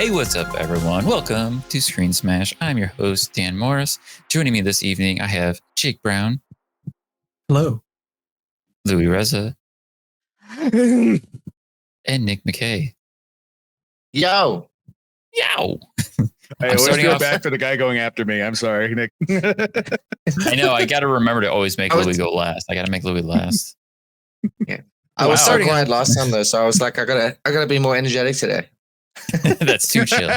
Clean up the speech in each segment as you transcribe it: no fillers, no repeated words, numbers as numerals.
Hey, what's up, everyone? Welcome to Screen Smash. I'm your host, Dan Morris. Joining me this evening, I have Jake Brown. Hello. Louis Reza. And Nick McKay. Yo. Yow. I always feel bad for the guy going after me. I'm sorry, Nick. I know. I got to remember to always make Louis go last. I got to make Louis last. Yeah. I was so quiet last time, though, so I was like, I gotta be more energetic today. That's too chill.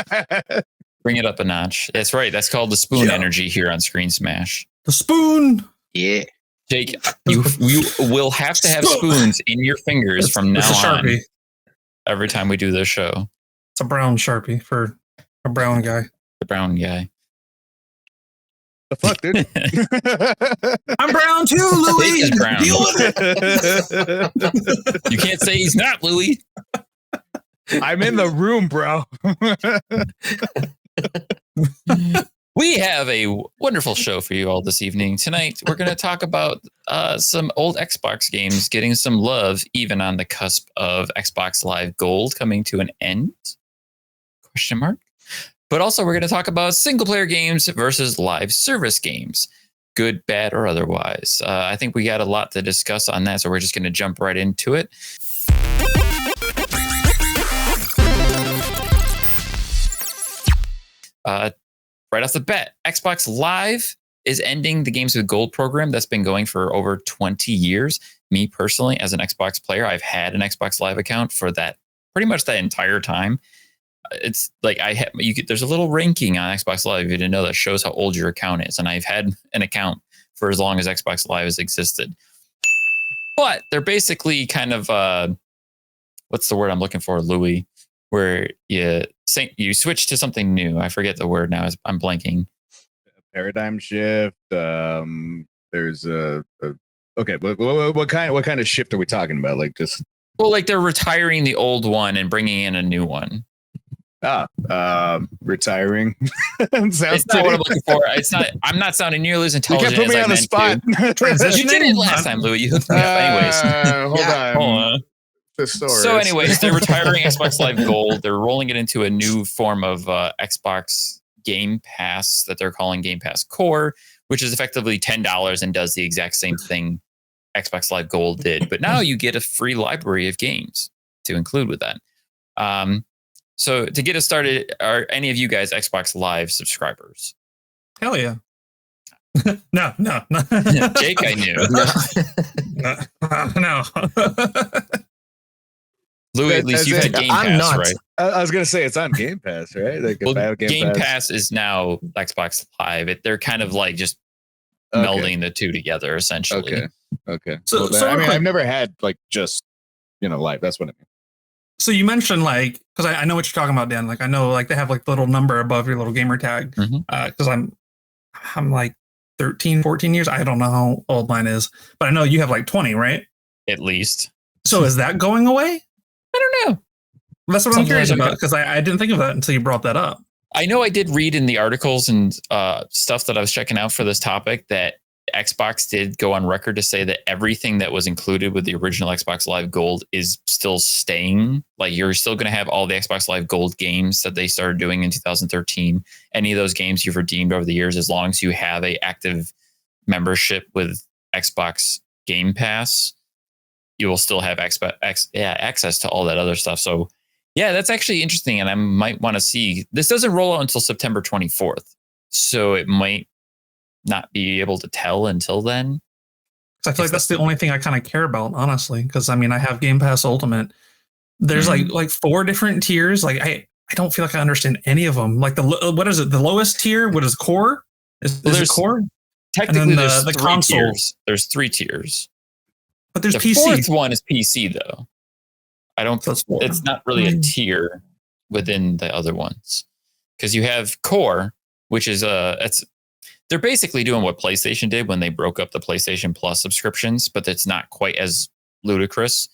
Bring it up a notch. That's right. That's called the spoon energy here on Screen Smash. The spoon. Yeah. Jake, you will have to have spoons in your fingers from now on. Every time we do this show. It's a brown Sharpie for a brown guy. The brown guy. The fuck, dude? I'm brown too, Louis. Jake is brown. Deal with it. You can't say he's not, Louis. I'm in the room, bro. We have a wonderful show for you all this evening. Tonight, we're going to talk about some old Xbox games getting some love, even on the cusp of Xbox Live Gold coming to an end? Question mark. But also, we're going to talk about single-player games versus live service games, good, bad, or otherwise. I think we got a lot to discuss on that, so we're just going to jump right into it. Right off the bat, Xbox Live is ending the Games with Gold program that's been going for over 20 years. Me personally, as an Xbox player, I've had an Xbox Live account for that pretty much that entire time. It's like there's a little ranking on Xbox Live, if you didn't know, that shows how old your account is. And I've had an account for as long as Xbox Live has existed. But they're basically kind of, what's the word I'm looking for, Louis? Where you switch to something new. I forget the word now. I'm blanking. Paradigm shift. There's okay. What kind of shift are we talking about? Like just like they're retiring the old one and bringing in a new one. Retiring. It's not what I'm looking for. It's not. I'm not sounding nearly as intelligent. You can't put me on the spot. You did it last time, Louis. You hooked me up. Anyways, hold on. So anyways, they're retiring Xbox Live Gold. They're rolling it into a new form of Xbox Game Pass that they're calling Game Pass Core, which is effectively $10 and does the exact same thing Xbox Live Gold did. But now you get a free library of games to include with that. So to get us started, are any of you guys Xbox Live subscribers? Hell yeah. No. Jake, I knew. No. Louis, at least you've had Game Pass, right? I was going to say it's on Game Pass, right? Like Game Pass is now Xbox Live. They're kind of like just melding the two together, essentially. Okay. So I've never had like just Live. That's what I mean. So you mentioned like, because I know what you're talking about, Dan. Like I know like they have like the little number above your little gamer tag. Because I'm like 13, 14 years. I don't know how old mine is, but I know you have like 20, right? At least. So is that going away? I don't know. That's what I'm curious about, because I didn't think of that until you brought that up. I know I did read in the articles and stuff that I was checking out for this topic that Xbox did go on record to say that everything that was included with the original Xbox Live Gold is still staying. Like you're still going to have all the Xbox Live Gold games that they started doing in 2013. Any of those games you've redeemed over the years, as long as you have a active membership with Xbox Game Pass, you will still have access to all that other stuff. So yeah, that's actually interesting. And I might want to see, this doesn't roll out until September 24th. So it might not be able to tell until then. I feel like that's the only thing I kind of care about, honestly. Because I mean, I have Game Pass Ultimate. There's like 4 different tiers. Like I don't feel like I understand any of them. Like what is it? The lowest tier? What is core? Is it core? Technically, there's the console. Tiers. There's 3 tiers. But there's the PC. The 4th one is PC though. It's not really a tier within the other ones, because you have core, which is they're basically doing what PlayStation did when they broke up the PlayStation Plus subscriptions, but it's not quite as ludicrous.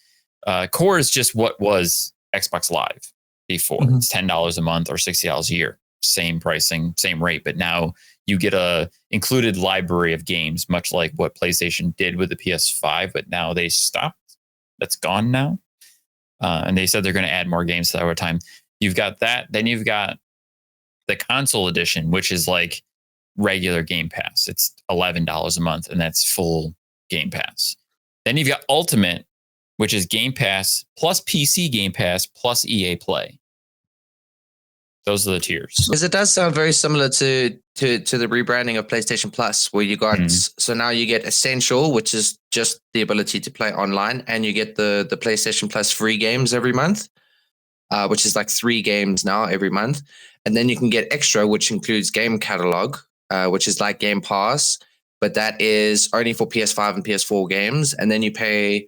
Core is just what was Xbox Live before. It's $10 a month or $60 a year. Same pricing, same rate, but now you get a included library of games, much like what PlayStation did with the PS5, but now they stopped. That's gone now. And they said they're going to add more games to that over time. You've got that. Then you've got the console edition, which is like regular Game Pass. It's $11 a month, and that's full Game Pass. Then you've got Ultimate, which is Game Pass plus PC Game Pass plus EA Play. Those are the tiers. Because it does sound very similar to the rebranding of PlayStation Plus, where you got so now you get Essential, which is just the ability to play online, and you get the PlayStation Plus free games every month, which is like 3 games now every month, and then you can get Extra, which includes Game Catalog, which is like Game Pass, but that is only for PS5 and PS4 games, and then you pay.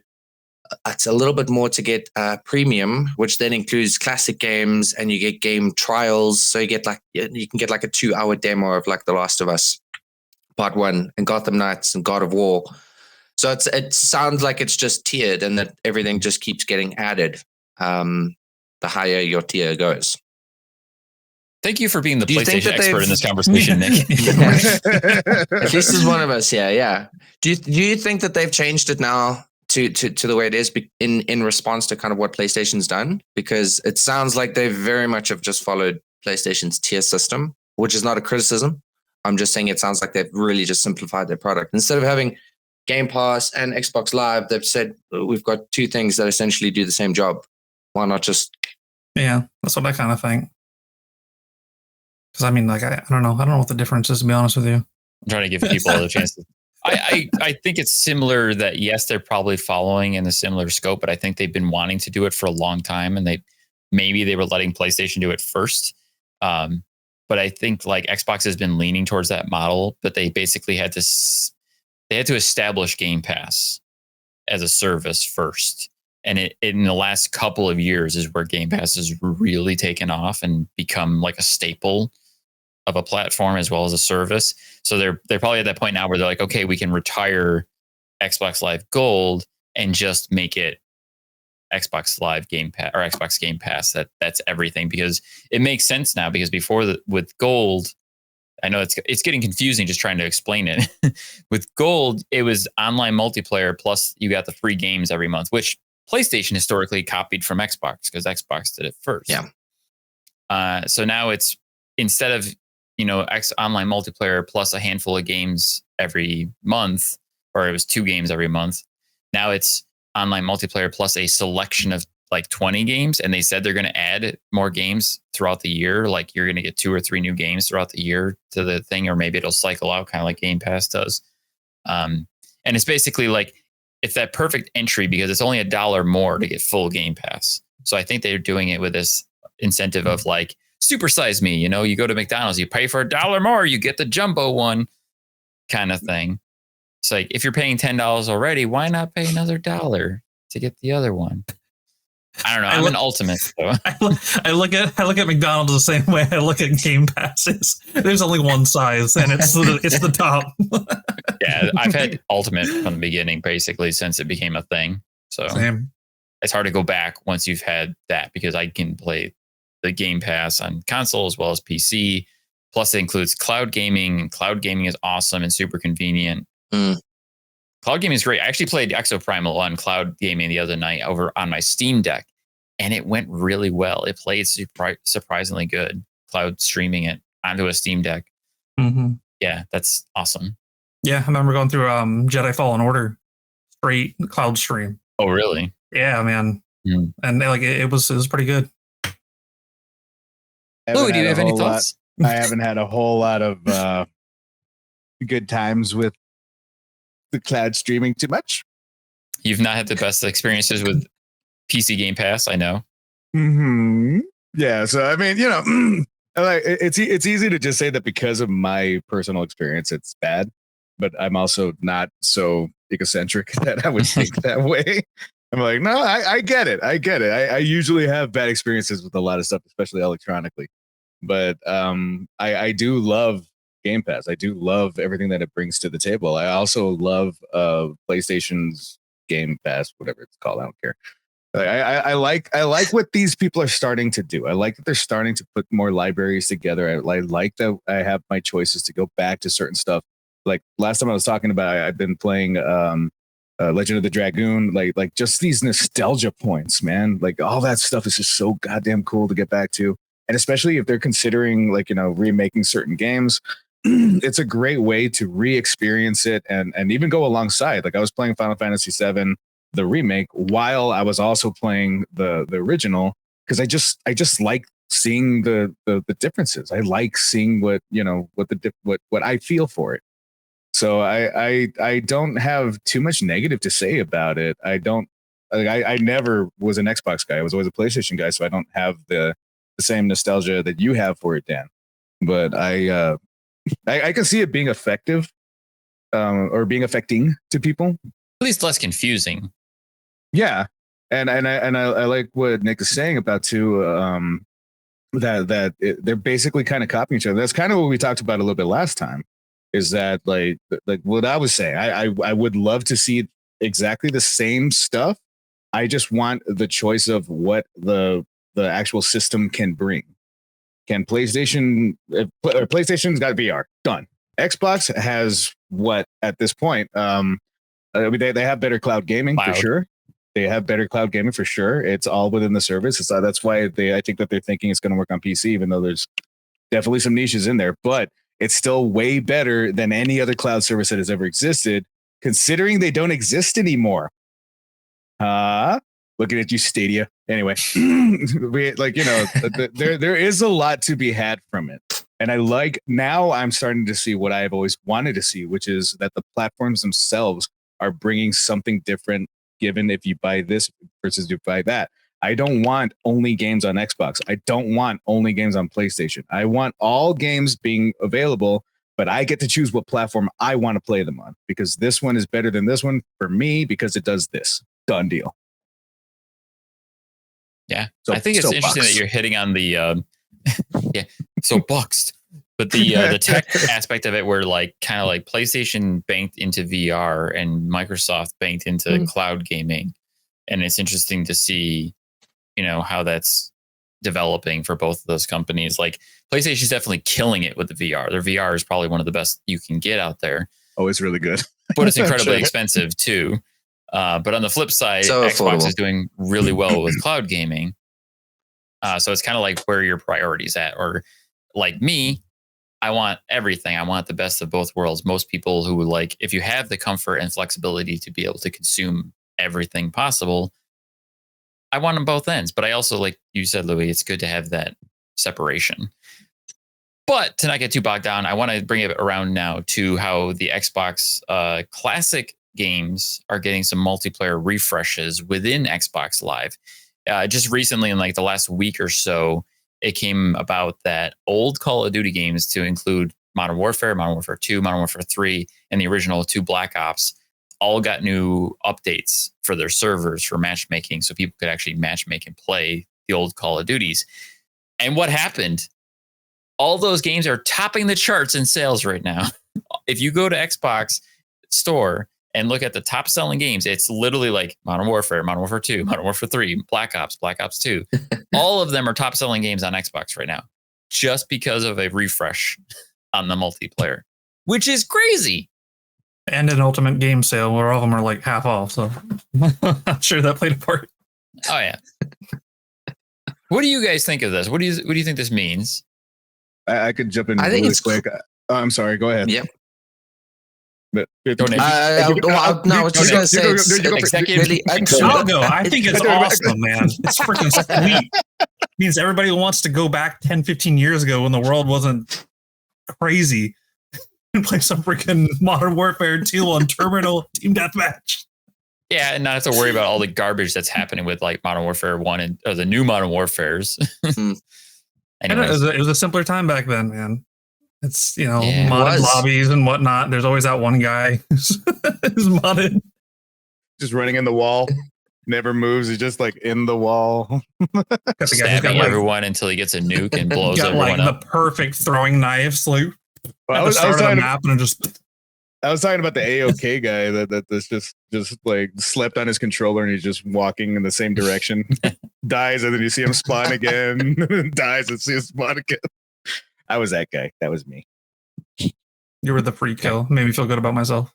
It's a little bit more to get premium, which then includes classic games, and you get game trials. So you can get like a 2-hour demo of like The Last of Us Part 1 and Gotham Knights and God of War. So it sounds like it's just tiered, and that everything just keeps getting added the higher your tier goes. Thank you for being the PlayStation expert in this conversation, Nick. At least there's one of us here. Yeah. Do you think that they've changed it now to the way it is in response to kind of what PlayStation's done? Because it sounds like they very much have just followed PlayStation's tier system, which is not a criticism. I'm just saying it sounds like they've really just simplified their product. Instead of having Game Pass and Xbox Live, they've said we've got 2 things that essentially do the same job. Why not just? Yeah, that's what I kind of think. Because I mean, like I don't know what the difference is, to be honest with you. I'm trying to give people other chances. I think it's similar that, yes, they're probably following in a similar scope, but I think they've been wanting to do it for a long time, and maybe they were letting PlayStation do it first. But I think like Xbox has been leaning towards that model, but they basically had to establish Game Pass as a service first. And in the last couple of years is where Game Pass has really taken off and become like a staple of a platform as well as a service. So they're probably at that point now where they're like, okay, we can retire Xbox Live Gold and just make it Xbox Live Game Pass or Xbox Game Pass. That's everything, because it makes sense now. Because before with Gold, I know it's getting confusing just trying to explain it. With Gold, it was online multiplayer plus you got the free games every month, which PlayStation historically copied from Xbox because Xbox did it first. Yeah. So now it's, instead of online multiplayer plus a handful of games every month, or it was 2 games every month. Now it's online multiplayer plus a selection of like 20 games. And they said they're going to add more games throughout the year. Like you're going to get 2 or 3 new games throughout the year to the thing, or maybe it'll cycle out kind of like Game Pass does. And it's basically like, it's that perfect entry because it's only $1 more to get full Game Pass. So I think they're doing it with this incentive of like, supersize me, you go to McDonald's, you pay for $1 more, you get the jumbo one kind of thing. It's like, if you're paying $10 already, why not pay another $1 to get the other one? I don't know. I'm an ultimate. So. I look at McDonald's the same way I look at Game Passes. There's only one size, and it's the top. Yeah, I've had ultimate from the beginning, basically since it became a thing. So Same. It's hard to go back once you've had that, because I can play the Game Pass on console as well as PC. Plus, it includes cloud gaming, and cloud gaming is awesome and super convenient. Cloud gaming is great. I actually played Exoprimal on cloud gaming the other night over on my Steam Deck, and it went really well. It played surprisingly good, cloud streaming it onto a Steam Deck. Mm-hmm. Yeah, that's awesome. Yeah, I remember going through Jedi Fallen Order straight cloud stream. Oh, really? Yeah, man. And it was pretty good. Louis, do you have any thoughts? I haven't had a whole lot of good times with the cloud streaming too much. You've not had the best experiences with PC Game Pass, I know. Mm-hmm. Yeah, so I mean, like it's easy to just say that because of my personal experience, it's bad. But I'm also not so egocentric that I would think that way. I'm like, no, I get it. I usually have bad experiences with a lot of stuff, especially electronically. But I do love Game Pass. I do love everything that it brings to the table. I also love PlayStation's Game Pass, whatever it's called. I don't care. I like what these people are starting to do. I like that they're starting to put more libraries together. I like that I have my choices to go back to certain stuff. Like last time I was talking about, I've been playing Legend of the Dragoon, like just these nostalgia points, man. Like all that stuff is just so goddamn cool to get back to. And especially if they're considering like, remaking certain games, it's a great way to re-experience it and even go alongside. Like I was playing Final Fantasy VII, the remake, while I was also playing the original, because I just like seeing the differences. I like seeing what I feel for it. So I don't have too much negative to say about it. I never was an Xbox guy. I was always a PlayStation guy, so I don't have the same nostalgia that you have for it, Dan. But I can see it being effective, or being affecting to people. At least less confusing. Yeah, and I like what Nick is saying about too. They're basically kind of copying each other. That's kind of what we talked about a little bit last time. Is that like what I was saying? I would love to see exactly the same stuff. I just want the choice of what the actual system can bring. Can PlayStation's got VR done. Xbox has what at this point? They have better cloud gaming for sure. They have better cloud gaming for sure. It's all within the service. That's why I think that they're thinking it's going to work on PC, even though there's definitely some niches in there, but it's still way better than any other cloud service that has ever existed, considering they don't exist anymore. Looking at you, Stadia. Anyway, there is a lot to be had from it. And now I'm starting to see what I've always wanted to see, which is that the platforms themselves are bringing something different, given if you buy this versus you buy that. I don't want only games on Xbox. I don't want only games on PlayStation. I want all games being available, but I get to choose what platform I want to play them on, because this one is better than this one for me because it does this. Done deal. Yeah. So, I think it's interesting that you're hitting on the so boxed. But the tech aspect of it, where like kind of like PlayStation banked into VR and Microsoft banked into cloud gaming. And it's interesting to see, how that's developing for both of those companies. Like PlayStation's definitely killing it with the VR. Their VR is probably one of the best you can get out there. Oh, it's really good. But it's incredibly expensive too. But on the flip side, so Xbox affordable. is doing really well with cloud gaming. So it's kind of like where your priorities at. Or like me, I want everything. I want the best of both worlds. Most people who like, if you have the comfort and flexibility to be able to consume everything possible, I want them both ends. But I also, like you said, Louis, it's good to have that separation. But to not get too bogged down, I want to bring it around now to how the Xbox classic games are getting some multiplayer refreshes within Xbox Live. Just recently, in like the last week or so, it came about that old Call of Duty games, to include Modern Warfare, Modern Warfare 2, Modern Warfare 3, and the original 2 Black Ops, all got new updates for their servers for matchmaking, so people could actually matchmake and play the old Call of Duties. And what happened? All those games are topping the charts in sales right now. If you go to Xbox Store and look at the top selling games, it's literally like Modern Warfare 2, Modern Warfare 3, Black Ops 2. All of them are top selling games on Xbox right now, just because of a refresh on the multiplayer, which is crazy. And an Ultimate Game Sale where all of them are like half off. So I'm sure that played a part. Oh yeah. What do you guys think of this? What do you think this means? I could jump in really quick. I'm sorry. Go ahead. Yep. But, I was just going to say, I'll go. I think it's awesome, man. It's freaking sweet. It means everybody wants to go back 10, 15 years ago when the world wasn't crazy and play some freaking Modern Warfare 2 on Terminal Team Deathmatch. Yeah, and not have to worry about all the garbage that's happening with like Modern Warfare 1 and the new Modern Warfares. It was a simpler time back then, man. It's, modded lobbies and whatnot. There's always that one guy who's modded. Just running in the wall. Never moves. He's just like in the wall. Stabbing everyone until he gets a nuke and blows everyone up. The perfect throwing knives. Like, I was talking about the AOK guy that's just like slept on his controller and he's just walking in the same direction. Dies, and then you see him spawn again. Dies, and see him spawn again. I was that guy. That was me. You were the free kill. Made me feel good about myself.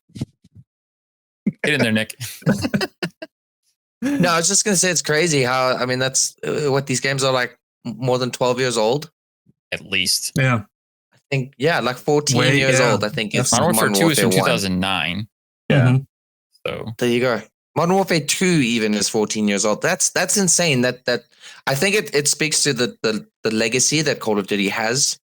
Get in there, Nick. No, I was just gonna say it's crazy how that's what these games are like more than 12 years old. At least. Yeah. I think like 14 years old. I think it's Modern Warfare 2 is from 1. 2009. Yeah. Mm-hmm. So there you go. Modern Warfare 2 even is 14 years old. That's insane. That I think it speaks to the legacy that Call of Duty has.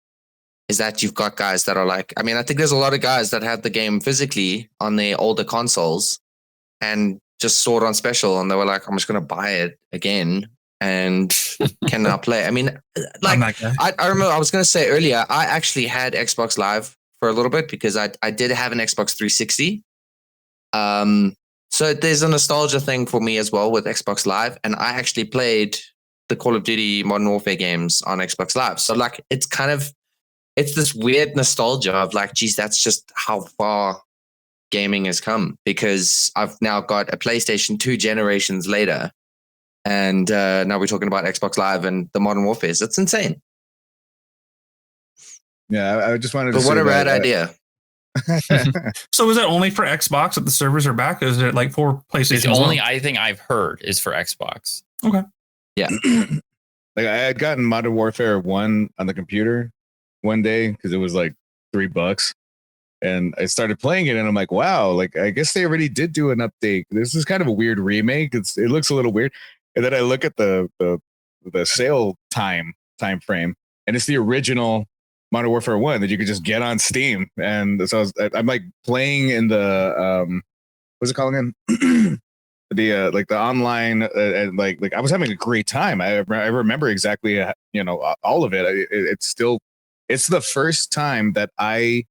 Is that you've got guys that are like, I think there's a lot of guys that have the game physically on their older consoles and just saw it on special and they were like, I'm just going to buy it again and can now play. I remember I was going to say earlier, I actually had Xbox Live for a little bit because I did have an Xbox 360. So there's a nostalgia thing for me as well with Xbox Live. And I actually played the Call of Duty Modern Warfare games on Xbox Live. So like, it's this weird nostalgia of like, geez, that's just how far gaming has come because I've now got a PlayStation 2 generations later. And now we're talking about Xbox Live and the Modern Warfares. It's insane. Yeah, I just wanted to But what a rad idea. So is it only for Xbox that the servers are back? Or is it like for PlayStation? It's only, I think I've heard, is for Xbox. Okay. Yeah. Like I had gotten Modern Warfare 1 on the computer one day because it was like $3. And I started playing it and I'm like, wow, like I guess they already did do an update. This is kind of a weird remake. It looks a little weird. And then I look at the sale time frame and it's the original Modern Warfare 1 that you could just get on Steam. And so I'm like playing in the what's it called again? The like the online and like I was having a great time. I remember exactly all of it. It's the first time that I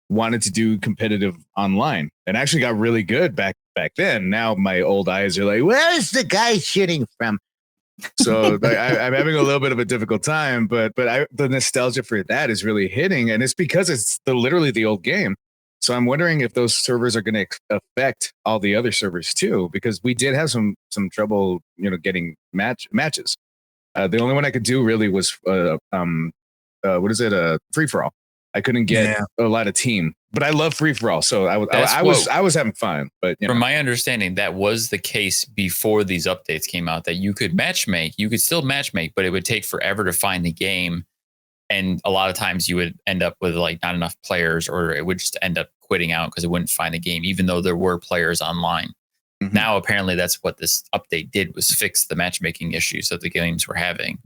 wanted to do competitive online and actually got really good back then. Now my old eyes are like, where's the guy shooting from? So I'm having a little bit of a difficult time, but the nostalgia for that is really hitting, and it's because it's literally the old game. So I'm wondering if those servers are going to affect all the other servers too, because we did have some trouble, getting matches. The only one I could do really was what is it? Free for all. I couldn't get a lot of team, but I love free for all, so I was having fun. But from my understanding, that was the case before these updates came out. That you could matchmake, you could still matchmake, but it would take forever to find the game, and a lot of times you would end up with like not enough players, or it would just end up quitting out because it wouldn't find the game, even though there were players online. Mm-hmm. Now, apparently, that's what this update did, was fix the matchmaking issues that the games were having.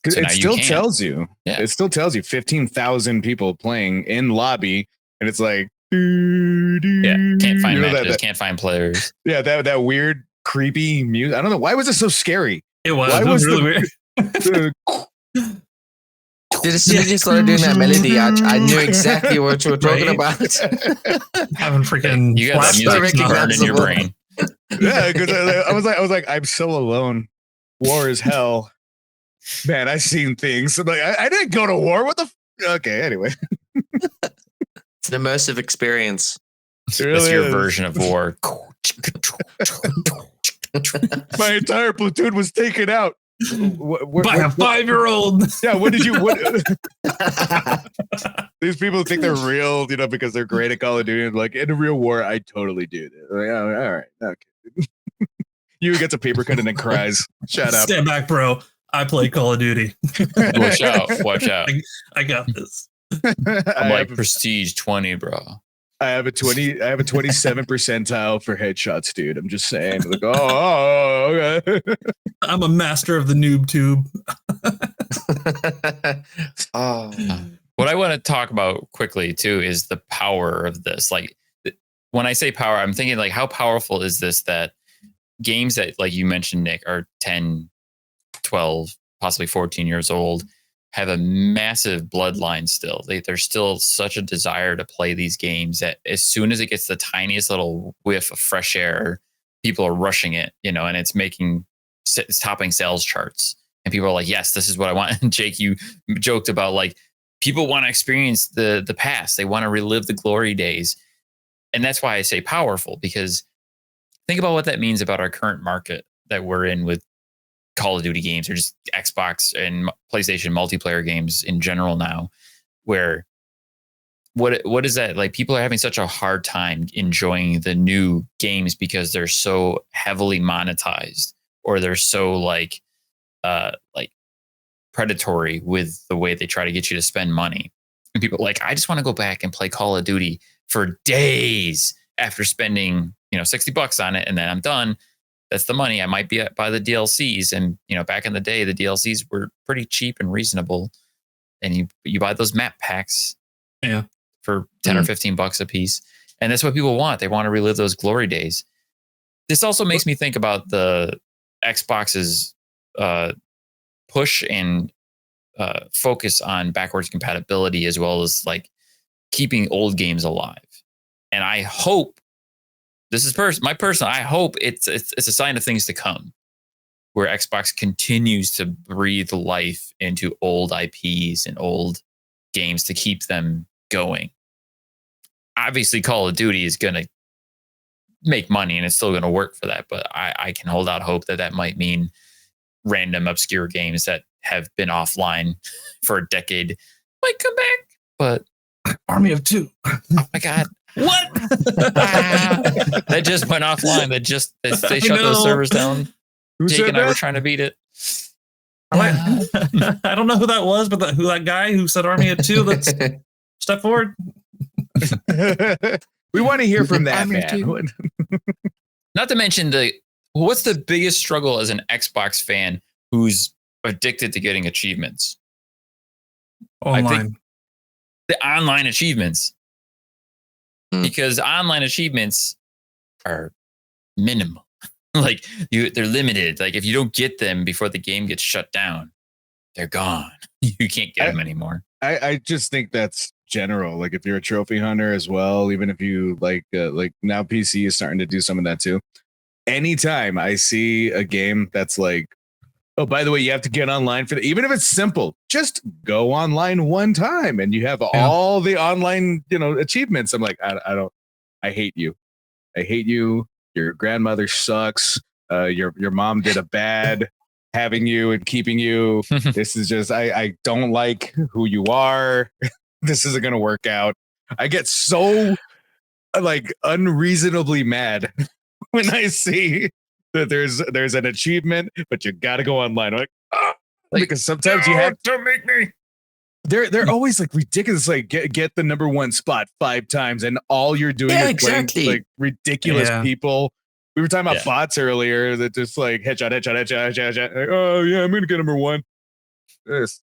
So it still tells you, it still tells you 15,000 people playing in lobby, and it's like, can't find matches, can't find players. Yeah, that weird, creepy music. I don't know, why was it so scary? It was really weird. As soon as you started doing that melody, I knew exactly what you were talking about. Having freaking you got that music burned in your brain. Yeah, because I was like, I'm so alone. War is hell. Man, I've seen things. Like I didn't go to war. What the? Okay, anyway. It's an immersive experience. That's your version of war. My entire platoon was taken out by a 5-year-old. Yeah, what did you? These people think they're real, because they're great at Call of Duty. And like in a real war, I totally do this. Like, oh, all right, okay. You gets a paper cut and then cries. Shut up. Stand back, bro. I play Call of Duty. Watch out. I got this. I'm like prestige 20, bro. I have a 27 percentile for headshots, dude. I'm just saying. Like, okay. I'm a master of the noob tube. What I want to talk about quickly too is the power of this. Like when I say power, I'm thinking like how powerful is this, that games that, like you mentioned, Nick, are 10, 12, possibly 14 years old, have a massive bloodline still. There's still such a desire to play these games that as soon as it gets the tiniest little whiff of fresh air, people are rushing it, and it's topping sales charts. And people are like, yes, this is what I want. And Jake, you joked about like people want to experience the past. They want to relive the glory days. And that's why I say powerful, because think about what that means about our current market that we're in with Call of Duty games, or just Xbox and PlayStation multiplayer games in general now, where what is that like? People are having such a hard time enjoying the new games because they're so heavily monetized, or they're so like predatory with the way they try to get you to spend money. And people are like, I just want to go back and play Call of Duty for days after spending, $60 on it, and then I'm done. That's the money. I might buy the DLCs, and back in the day, the DLCs were pretty cheap and reasonable, and you buy those map packs, for $10 or $15 a piece, and that's what people want. They want to relive those glory days. This also makes me think about the Xbox's push and focus on backwards compatibility, as well as like keeping old games alive. And I hope this is my personal. I hope it's a sign of things to come, where Xbox continues to breathe life into old IPs and old games to keep them going. Obviously, Call of Duty is going to make money, and it's still going to work for that. But I can hold out hope that might mean random obscure games that have been offline for a decade might come back. But Army of Two. Oh my God. What? That just went offline. They shut those servers down. Jake and I were trying to beat it. I don't know who that was, but who that guy who said Army of Two, let's step forward. We want to hear from that man. Not to mention what's the biggest struggle as an Xbox fan who's addicted to getting achievements? Online. I think the online achievements. Because online achievements are minimal. Like they're limited. Like if you don't get them before the game gets shut down, they're gone. You can't get them anymore. I just think that's general. Like if you're a trophy hunter as well, even if you like now PC is starting to do some of that too. Anytime I see a game that's like, oh, by the way, you have to get online for even if it's simple, just go online one time and you have all the online, achievements. I'm like, I hate you. I hate you. Your grandmother sucks. Your mom did a bad having you and keeping you. This is just, I don't like who you are. This isn't going to work out. I get so like unreasonably mad when I see that there's an achievement, but you got to go online. I'm like, because sometimes you have to make me. They're always like ridiculous. Like get the number one spot 5 times, and all you're doing is playing like ridiculous people. We were talking about bots earlier that just like headshot. Like, oh yeah, I'm gonna get number one. This.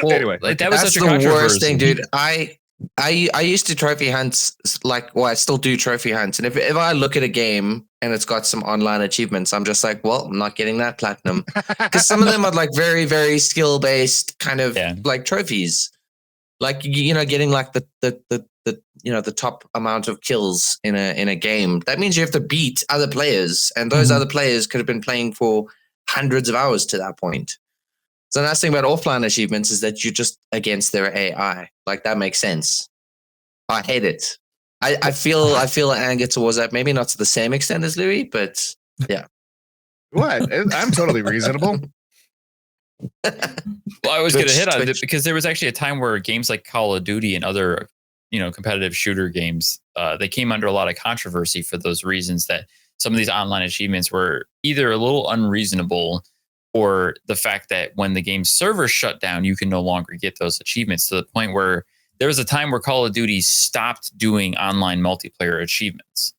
Well, anyway, like that was that's such a the worst thing, controversy. dude. I used to trophy hunt, I still do trophy hunts. And if I look at a game and it's got some online achievements, I'm just like, well, I'm not getting that platinum. Because some of them are like very, very skill based kind of like trophies. Like, getting like the top amount of kills in a game. That means you have to beat other players. And those other players could have been playing for hundreds of hours to that point. So the nice thing about offline achievements is that you're just against their AI. Like that makes sense. I hate it. I feel anger towards that. Maybe not to the same extent as Louis, but yeah. What? I'm totally reasonable. Well, I was going to hit on it because there was actually a time where games like Call of Duty and other, competitive shooter games, they came under a lot of controversy for those reasons, that some of these online achievements were either a little unreasonable, or the fact that when the game server shut down, you can no longer get those achievements, to the point where there was a time where Call of Duty stopped doing online multiplayer achievements.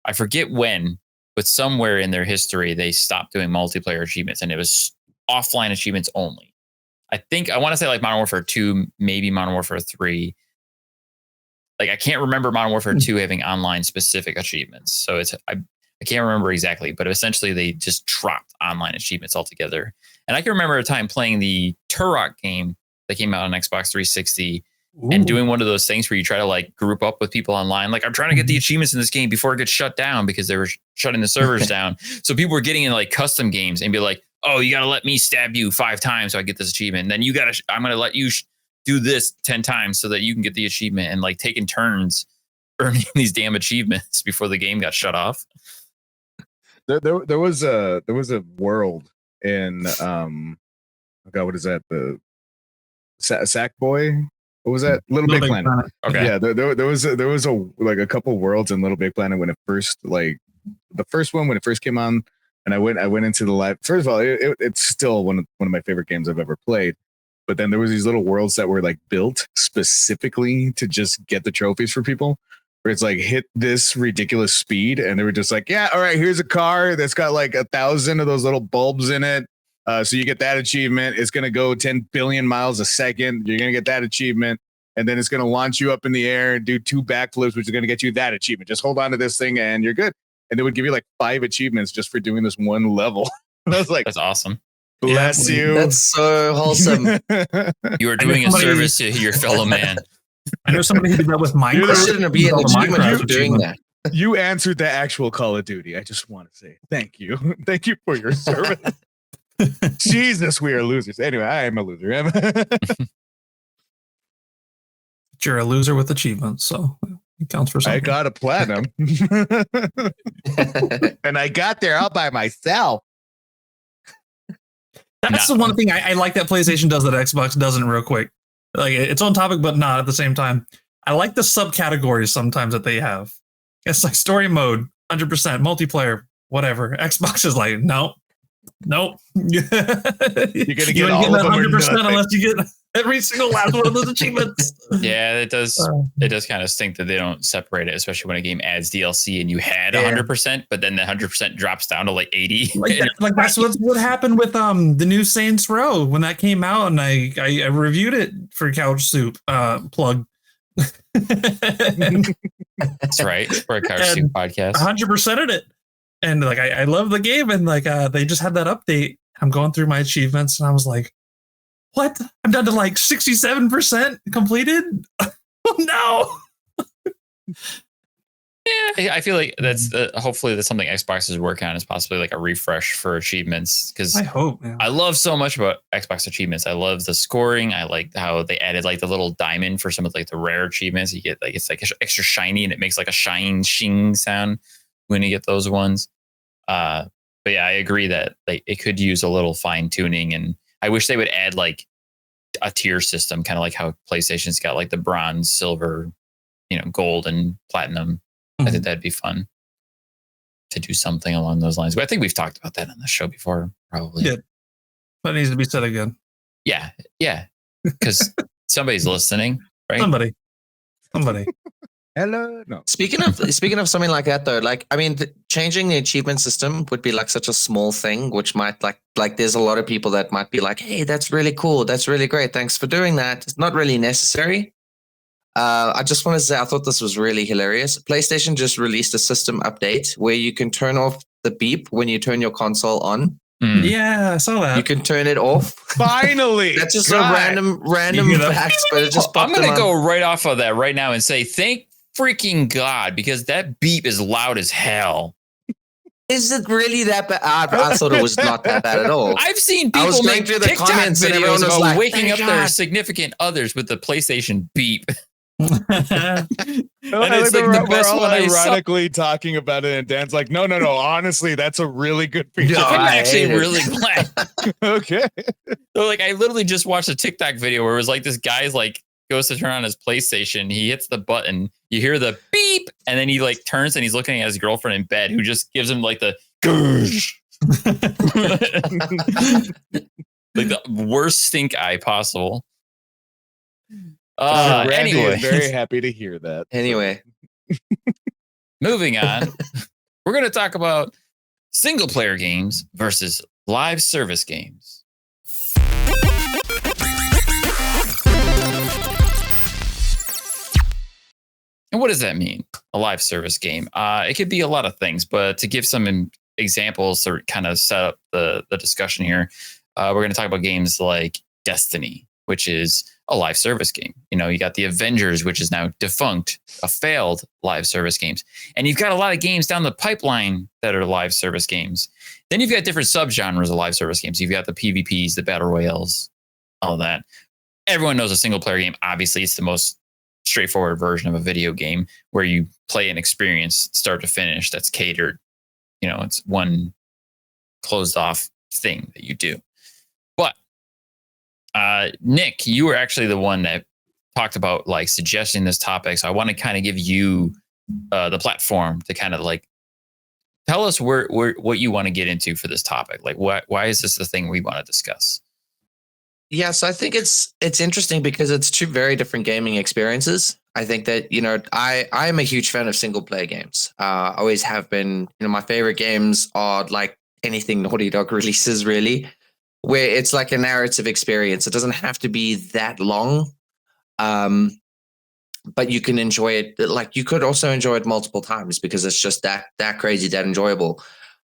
I forget when, but somewhere in their history, they stopped doing multiplayer achievements, and it was offline achievements only. I want to say like Modern Warfare 2, maybe Modern Warfare 3. Like I can't remember Modern Warfare 2 having online specific achievements. So I can't remember exactly, but essentially they just dropped online achievements altogether. And I can remember a time playing the Turok game that came out on Xbox 360 and doing one of those things where you try to like group up with people online. Like I'm trying to get the achievements in this game before it gets shut down, because they were shutting the servers down. So people were getting in like custom games and be like, oh, you got to let me stab you 5 times so I get this achievement. And then I'm going to let you do this 10 times so that you can get the achievement, and like taking turns earning these damn achievements before the game got shut off. There was a world in oh God, what is that? The Sackboy what was that? Little Big Planet. Okay. Yeah, there was a couple worlds in Little Big Planet when it first the first one when it first came on, and I went into the live. First of all, it's still one of my favorite games I've ever played. But then there was these little worlds that were like built specifically to just get the trophies for people. Where it's like hit this ridiculous speed, and they were just like, yeah, all right, here's a car that's got like 1,000 of those little bulbs in it. So you get that achievement. It's gonna go 10 billion miles a second. You're gonna get that achievement, and then it's gonna launch you up in the air and do 2 backflips, which is gonna get you that achievement. Just hold on to this thing, and you're good. And they would give you like 5 achievements just for doing this one level. And I was like, that's awesome. Bless you. That's so wholesome. You are doing a service to your fellow man. I know somebody who did that with Minecraft. There shouldn't be an achievement for doing that. You answered the actual Call of Duty. I just want to say thank you. Thank you for your service. Jesus, we are losers. Anyway, I am a loser. You're a loser with achievements, so it counts for something. I got a platinum. And I got there all by myself. That's the one thing I like that PlayStation does that Xbox doesn't real quick. Like it's on topic, but not at the same time. I like the subcategories sometimes that they have. It's like story mode, 100%, multiplayer, whatever. Xbox is like, nope. You're gonna get all of them 100% unless you get every single last one of those achievements. Yeah, it does. It does kind of stink that they don't separate it, especially when a game adds DLC and you had 100%, but then the 100% drops down to like 80. Like that's what happened with the new Saints Row when that came out, and I reviewed it for CouchSoup. Plug. That's right, for a CouchSoup podcast. 100%ed it, and like I love the game, and like they just had that update. I'm going through my achievements, and I was like, what? I'm down to like 67% completed. Oh no. Yeah, I feel like that's hopefully that's something Xbox is working on, is possibly like a refresh for achievements, because I hope. I love so much about Xbox achievements. I love the scoring. I like how they added like the little diamond for some of like the rare achievements. You get like it's like extra shiny, and it makes like a shing sound when you get those ones. But yeah, I agree that like it could use a little fine tuning, and I wish they would add like a tier system, kind of like how PlayStation's got like the bronze, silver, gold, and platinum. I think that'd be fun to do something along those lines. But I think we've talked about that on the show before, probably. Yeah, that needs to be said again. Yeah, because somebody's listening, right? Somebody. Hello. No. Speaking of something like that, though, like I mean, changing the achievement system would be like such a small thing, which might like there's a lot of people that might be like, hey, that's really cool, that's really great, thanks for doing that. It's not really necessary. I just want to say I thought this was really hilarious. PlayStation just released a system update where you can turn off the beep when you turn your console on. Yeah, I saw that. You can turn it off. Finally. That's just a random fact, but it just popped. I'm going to go right off of that right now and say thank freaking God, because that beep is loud as hell. Is it really that bad? I thought it was not that bad at all. I've seen people make through the TikTok comments and videos everyone was about like, waking up "Thank their God." significant others with the PlayStation beep. And it's like the best all one I saw. ironically talking about it, and Dan's like, no. Honestly, that's a really good feature. No, I'm I actually hate it. really glad. Okay. So like I literally just watched a TikTok video where it was like this guy's like goes to turn on his PlayStation, he hits the button, you hear the beep, and then he like turns and he's looking at his girlfriend in bed, who just gives him like the like the worst stink eye possible. Randy Anyway, is very happy to hear that. Anyway, moving on, we're going to talk about single player games versus live service games. And what does that mean? A live service game? It could be a lot of things, but to give some examples to kind of set up the discussion here, we're going to talk about games like Destiny, which is a live service game. You got the Avengers, which is now defunct, a failed live service games. And you've got a lot of games down the pipeline that are live service games. Then you've got different subgenres of live service games. You've got the PvPs, the battle royales, all that. Everyone knows a single player game. Obviously, it's the most straightforward version of a video game where you play an experience start to finish that's catered. It's one closed off thing that you do. But Nick, you were actually the one that talked about like suggesting this topic. So I want to kind of give you the platform to kind of like tell us what you want to get into for this topic. Like why is this the thing we want to discuss? Yeah, so I think it's interesting because it's two very different gaming experiences. I think that, you know, I am a huge fan of single player games. Always have been. You know, my favorite games are like anything Naughty Dog releases, really, where it's like a narrative experience. It doesn't have to be that long, but you can enjoy it. Like you could also enjoy it multiple times because it's just that crazy, that enjoyable.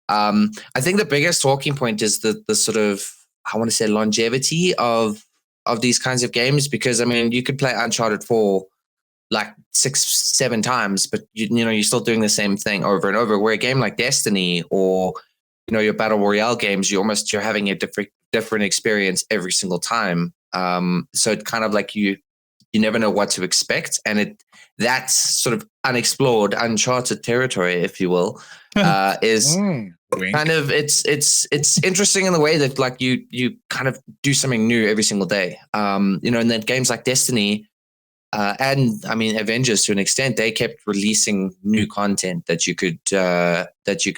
I think the biggest talking point is the sort of, I want to say, longevity of these kinds of games, because I mean, you could play Uncharted 4 like 6-7 times, but you know, you're still doing the same thing over and over. Where a game like Destiny or, you know, your battle royale games, you're having a different experience every single time. So it kind of like you never know what to expect, and that's sort of unexplored, uncharted territory, if you will. Is kind of it's interesting in the way that like you kind of do something new every single day. You know, and then games like Destiny. And I mean, Avengers to an extent, they kept releasing new content that you could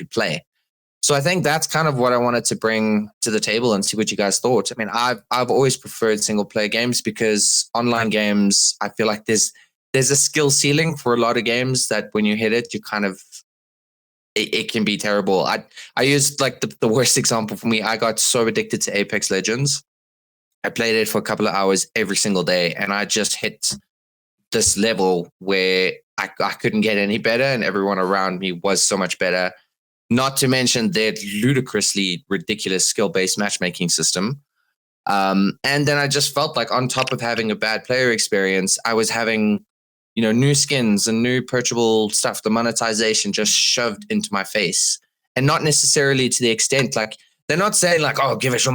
play. So I think that's kind of what I wanted to bring to the table and see what you guys thought. I mean, I've always preferred single player games because online games, I feel like there's a skill ceiling for a lot of games that when you hit it, you kind of it can be terrible. I used like the worst example for me. I got so addicted to Apex Legends. I played it for a couple of hours every single day, and I just hit this level where I couldn't get any better, and everyone around me was so much better. Not to mention their ludicrously ridiculous skill-based matchmaking system. And then I just felt like on top of having a bad player experience, I was having, you know, new skins and new purchasable stuff, the monetization just shoved into my face. And not necessarily to the extent, like, they're not saying like, oh, give us your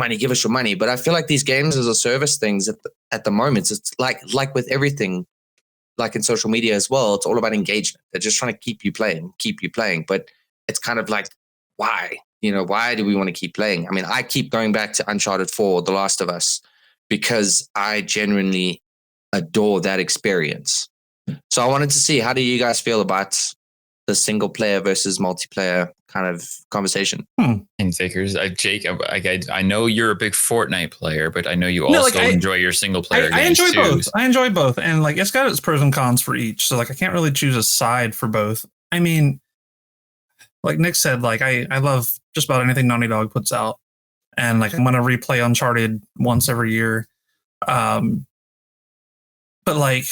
money. But I feel like these games as a service things at the moment, it's like with everything, like in social media as well, it's all about engagement. They're just trying to keep you playing. But it's kind of like, why? You know, why do we want to keep playing? I mean, I keep going back to Uncharted 4, The Last of Us, because I genuinely adore that experience. So I wanted to see, how do you guys feel about the single player versus multiplayer kind of conversation? And fakers, Jake, I know you're a big Fortnite player, but I know you also enjoy your single player games. I enjoy both. And like, it's got its pros and cons for each. So like, I can't really choose a side for both. I mean, like Nick said, like I love just about anything Naughty Dog puts out. And like, I'm going to replay Uncharted once every year. But like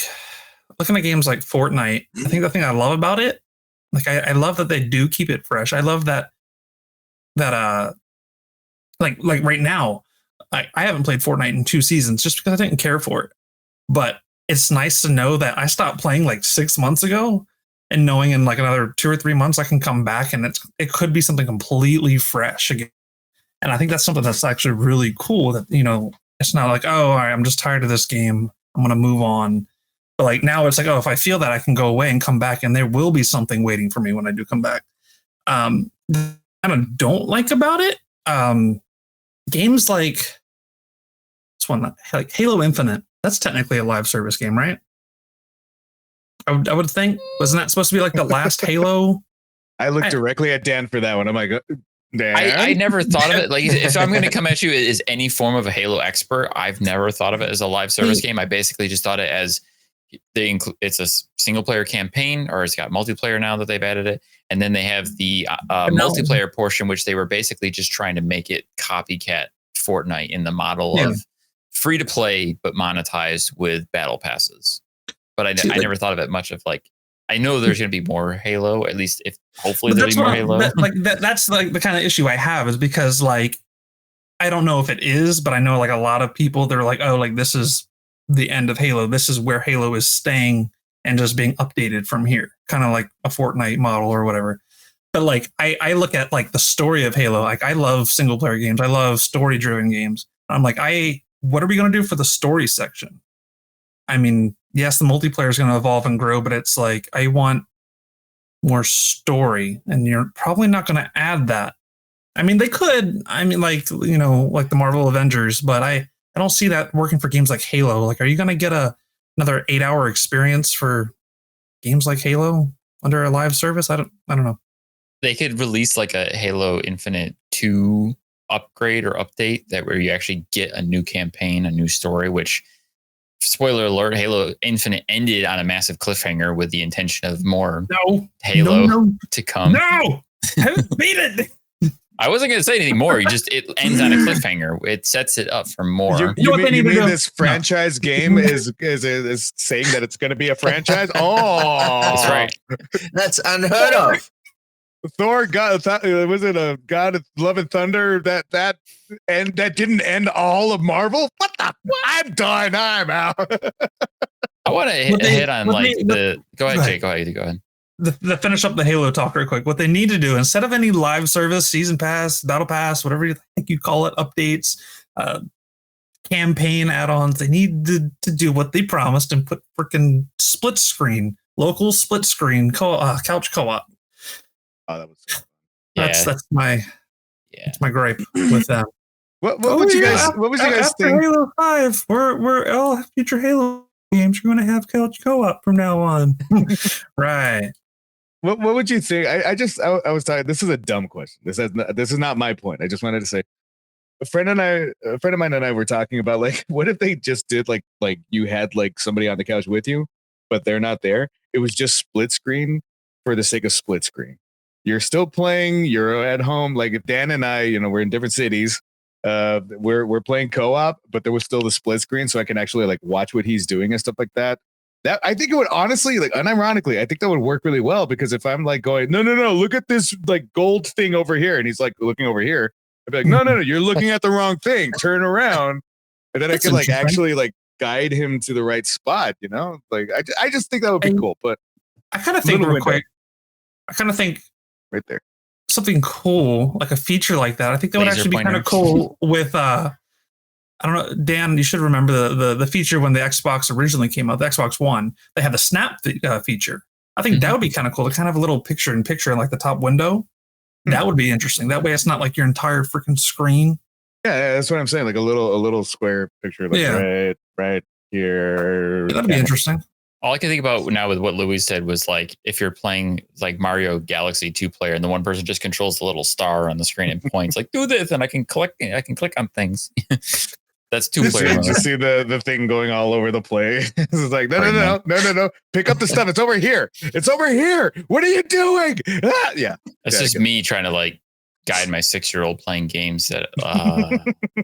looking at games like Fortnite, I think the thing I love about it, like I love that they do keep it fresh. I love that like right now, I haven't played Fortnite in 2 seasons just because I didn't care for it. But it's nice to know that I stopped playing like 6 months ago, and knowing in like another 2 or 3 months I can come back and it could be something completely fresh again. And I think that's something that's actually really cool, that, you know, it's not like, oh, all right, I'm just tired of this game, I'm gonna move on. But like now it's like, oh, if I feel that, I can go away and come back, and there will be something waiting for me when I do come back. I don't like about it. Games like this one, like Halo Infinite, that's technically a live service game, right? I would think, wasn't that supposed to be like the last Halo? I looked directly at Dan for that one. I'm like, Dan? I never thought of it. Like, if I'm going to come at you as any form of a Halo expert, I've never thought of it as a live service game. I basically just thought it as it's a single player campaign, or it's got multiplayer now that they've added it. And then they have the multiplayer portion, which they were basically just trying to make it copycat Fortnite in the model of free to play, but monetized with battle passes. But I never thought of it much of like, I know there's going to be more Halo, at least if hopefully there'll be more Halo. That's like the kind of issue I have, is because like, I don't know if it is, but I know like a lot of people, they're like, oh, like this is the end of Halo. This is where Halo is staying and just being updated from here, kind of like a Fortnite model or whatever. But like, I look at like the story of Halo. Like, I love single player games. I love story driven games. I'm like, what are we going to do for the story section? I mean, yes, the multiplayer is going to evolve and grow, but it's like, I want more story, and you're probably not going to add that. I mean, they could, I mean, like, you know, like the Marvel Avengers, but I don't see that working for games like Halo. Like, are you going to get another 8-hour experience for games like Halo under a live service. I don't know. They could release like a Halo Infinite 2 upgrade or update that where you actually get a new campaign, a new story, which, spoiler alert, Halo Infinite ended on a massive cliffhanger with the intention of more Halo to come. No, I haven't beat it. I wasn't going to say anything more. It ends on a cliffhanger. It sets it up for more. You mean this franchise game is saying that it's going to be a franchise? Oh, that's right. That's unheard of. Thor was it a God of Love and Thunder that didn't end all of Marvel? What the? I'm done. I'm out. I want to hit on go ahead, Jake. Go ahead. The finish up the Halo talk real quick. What they need to do, instead of any live service, season pass, battle pass, whatever you think you call it, updates, campaign add-ons, they need to do what they promised and put freaking split screen, local split screen, couch co-op. Oh, that was so fun. That's my gripe with that. What was you guys think? Halo 5, we're all future Halo games. You're going to have couch co-op from now on. Right. What would you think? I was talking. This is a dumb question. This is not my point. I just wanted to say, a friend of mine and I were talking about, like, what if they just did like you had like somebody on the couch with you, but they're not there. It was just split screen for the sake of split screen. You're still playing. You're at home. Like if Dan and I, we're in different cities. We're playing co-op, but there was still the split screen, so I can actually like watch what he's doing and stuff like that. That I think it would honestly, like, unironically, I think that would work really well, because if I'm like going, no, look at this like gold thing over here, and he's like looking over here, I'd be like, no, you're looking at the wrong thing. Turn around, and then I could like actually like guide him to the right spot. Like I just think that would be cool. But I kind of think real quick. I kind of think right there something cool like a feature like that. I think that would actually be kind of cool with I don't know, Dan, you should remember the feature when the Xbox originally came out, the Xbox One. They had the snap feature. I think that would be kind of cool to kind of have a little picture in like the top window. That would be interesting. That way, it's not like your entire freaking screen. Yeah, that's what I'm saying. Like a little square picture, like right here. That'd be interesting. All I can think about now with what Louis said was like if you're playing like Mario Galaxy 2-player and the one person just controls the little star on the screen and points like, do this, and I can click on things. That's 2-player. Just see the thing going all over the place. It's like, no. Pick up the stuff. It's over here. It's over here. What are you doing? Ah! Yeah. That's just me trying to like guide my 6-year-old playing games that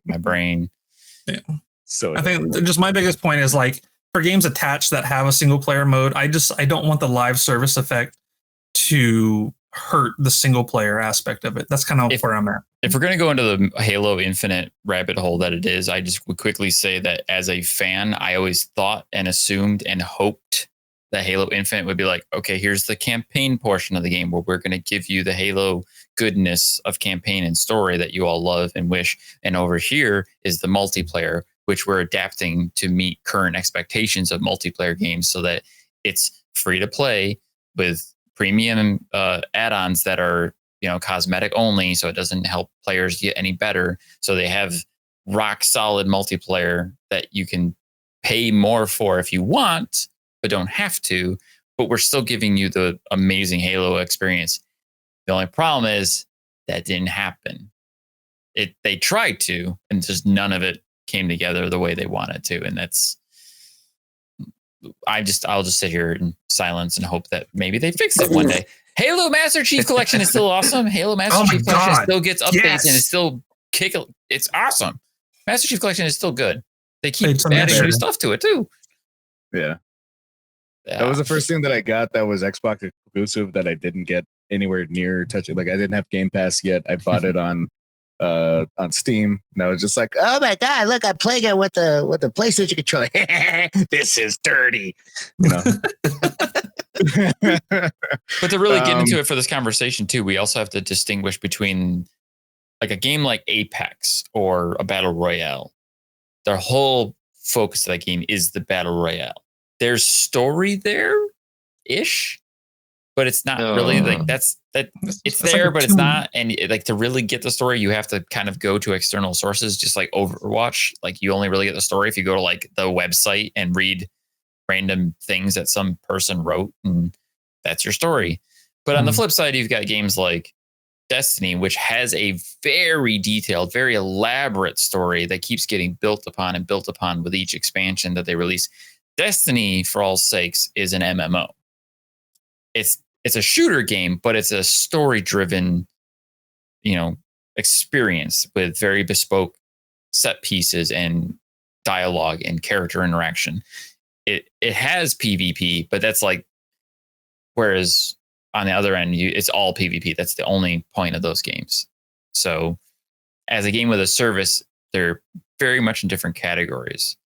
my brain. Yeah. So I think just my biggest point is like for games attached that have a single player mode, I don't want the live service effect to hurt the single player aspect of it. That's kind of where I'm at. If we're going to go into the Halo Infinite rabbit hole that it is, I just would quickly say that as a fan, I always thought and assumed and hoped that Halo Infinite would be like, okay, here's the campaign portion of the game where we're going to give you the Halo goodness of campaign and story that you all love and wish. And over here is the multiplayer, which we're adapting to meet current expectations of multiplayer games so that it's free to play with premium add-ons that are cosmetic only, so it doesn't help players get any better. So they have rock solid multiplayer that you can pay more for if you want, but don't have to. But we're still giving you the amazing Halo experience. The only problem is that didn't happen. They tried to, and just none of it came together the way they wanted to, and that's. I'll just sit here in silence and hope that maybe they fix it one day. Halo Master Chief Collection is still awesome. Halo Master Chief Collection still gets updates and it's still it's awesome. Master Chief Collection is still good. They keep adding new stuff to it too. Yeah. That was the first thing that I got that was Xbox exclusive that I didn't get anywhere near touching. Like I didn't have Game Pass yet. I bought it on Steam, and I was just like, oh my god, look, I'm playing it with the PlayStation controller. This is dirty, But to really get into it for this conversation too, we also have to distinguish between like a game like Apex or a battle royale. Their whole focus of that game is the battle royale. There's story there ish, but it's not really like it's there, like but it's not. And like to really get the story, you have to kind of go to external sources, just like Overwatch. Like you only really get the story if you go to like the website and read random things that some person wrote, and that's your story. But on the flip side, you've got games like Destiny, which has a very detailed, very elaborate story that keeps getting built upon and built upon with each expansion that they release. Destiny, for all sakes, is an MMO. It's a shooter game, but it's a story-driven, experience with very bespoke set pieces and dialogue and character interaction. It has PvP, but that's like, whereas on the other end, it's all PvP. That's the only point of those games. So as a game with a service, they're very much in different categories.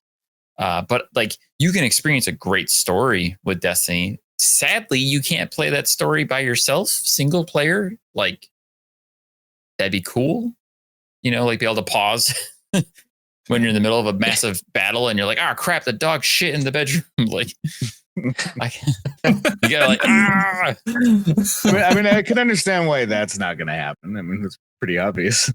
But like, you can experience a great story with Destiny. Sadly, you can't play that story by yourself, single player. Like, that'd be cool. Like be able to pause when you're in the middle of a massive battle and you're like, oh crap, the dog shit in the bedroom. Like, you gotta like, ah. I mean, I can understand why that's not going to happen. I mean, it's pretty obvious.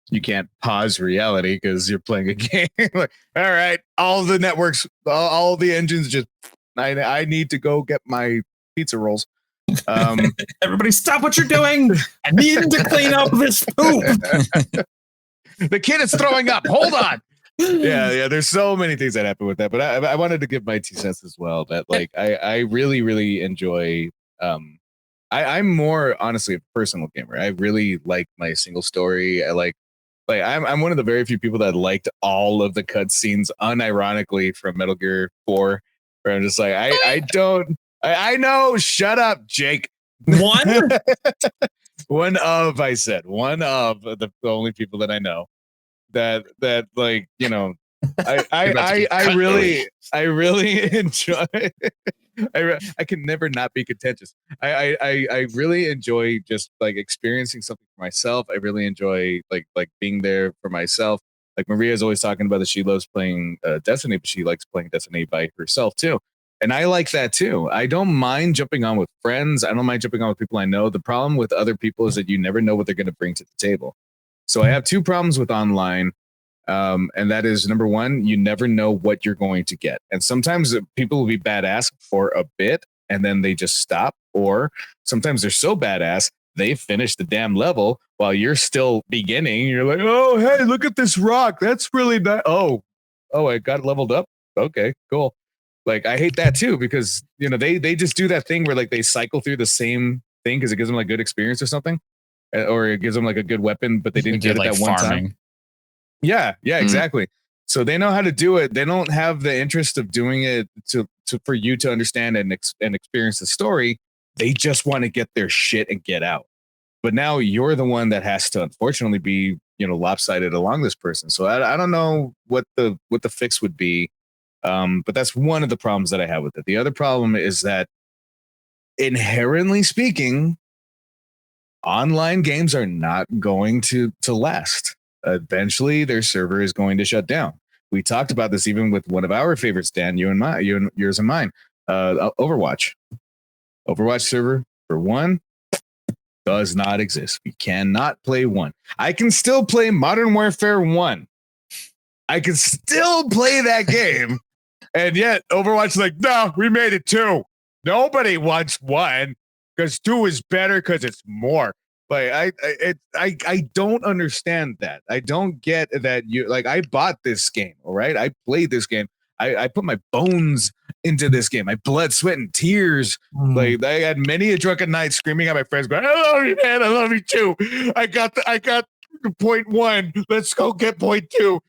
You can't pause reality because you're playing a game. Like, all right, all the networks, all the engines just, I need to go get my pizza rolls. Everybody stop what you're doing. I need to clean up this poop. The kid is throwing up. Hold on. Yeah. There's so many things that happen with that, but I wanted to give my 2 cents as well. That like I really, really enjoy. I'm more honestly a personal gamer. I really like my single story. I like I'm one of the very few people that liked all of the cutscenes unironically from Metal Gear 4. Where I'm just like I know. Shut up, Jake. One I said one of the only people that I know that like I really enjoy. I can never not be contentious. I really enjoy just like experiencing something for myself. I really enjoy like being there for myself. Like Maria's always talking about that she loves playing Destiny, but she likes playing Destiny by herself too. And I like that too. I don't mind jumping on with friends. I don't mind jumping on with people I know. The problem with other people is that you never know what they're going to bring to the table. So I have 2 problems with online. And that is, number one, you never know what you're going to get. And sometimes people will be badass for a bit and then they just stop. Or sometimes they're so badass, they finish the damn level while you're still beginning. You're like, oh, hey, look at this rock. That's really nice. Oh, I got leveled up. Okay, cool. Like, I hate that too, because, they just do that thing where like they cycle through the same thing because it gives them like good experience or something, or it gives them like a good weapon, but they didn't get it like that one time. Yeah, exactly. So they know how to do it. They don't have the interest of doing it for you to understand and experience the story. They just want to get their shit and get out. But now you're the one that has to, unfortunately, be lopsided along this person. So I don't know what the fix would be. But that's one of the problems that I have with it. The other problem is that, inherently speaking, online games are not going to last. Eventually, their server is going to shut down. We talked about this even with one of our favorites, Dan, yours and mine, Overwatch. Overwatch server, for one, does not exist. We cannot play 1. I can still play Modern Warfare 1. I can still play that game. And yet Overwatch is like, no, we made it 2. Nobody wants 1 because 2 is better because it's more. Like I don't understand that. I don't get that I bought this game, all right? I played this game. I put my bones into this game. My blood, sweat, and tears. Like I had many a drunken night screaming at my friends, going, I love you, man. I love you too. I got point 1. Let's go get point 2.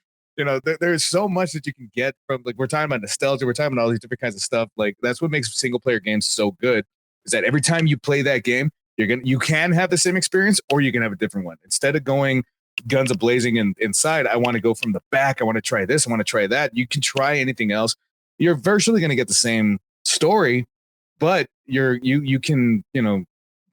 There's so much that you can get from, like, we're talking about nostalgia. We're talking about all these different kinds of stuff. Like, that's what makes single player games so good, is that every time you play that game, you can have the same experience, or you can have a different one. Instead of going guns a-blazing inside, I want to go from the back. I want to try this. I want to try that. You can try anything else. You're virtually going to get the same story, but you can,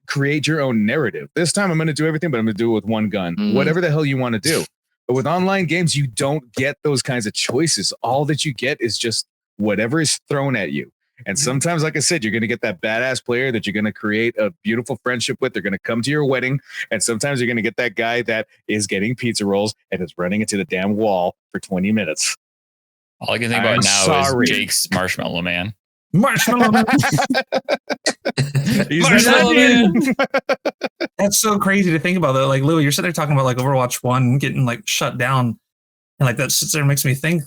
create your own narrative. This time I'm going to do everything, but I'm going to do it with 1 gun. Whatever the hell you want to do. But with online games, you don't get those kinds of choices. All that you get is just whatever is thrown at you. And sometimes, like I said, you're going to get that badass player that you're going to create a beautiful friendship with. They're going to come to your wedding. And sometimes you're going to get that guy that is getting pizza rolls and is running into the damn wall for 20 minutes. All I can think I'm about now sorry. is Jake's Marshmallow Man. Marshmallow Man. Marshmallow Man. That's so crazy to think about though. Like Louis, you're sitting there talking about like Overwatch 1 getting like shut down. And like that sits there and makes me think,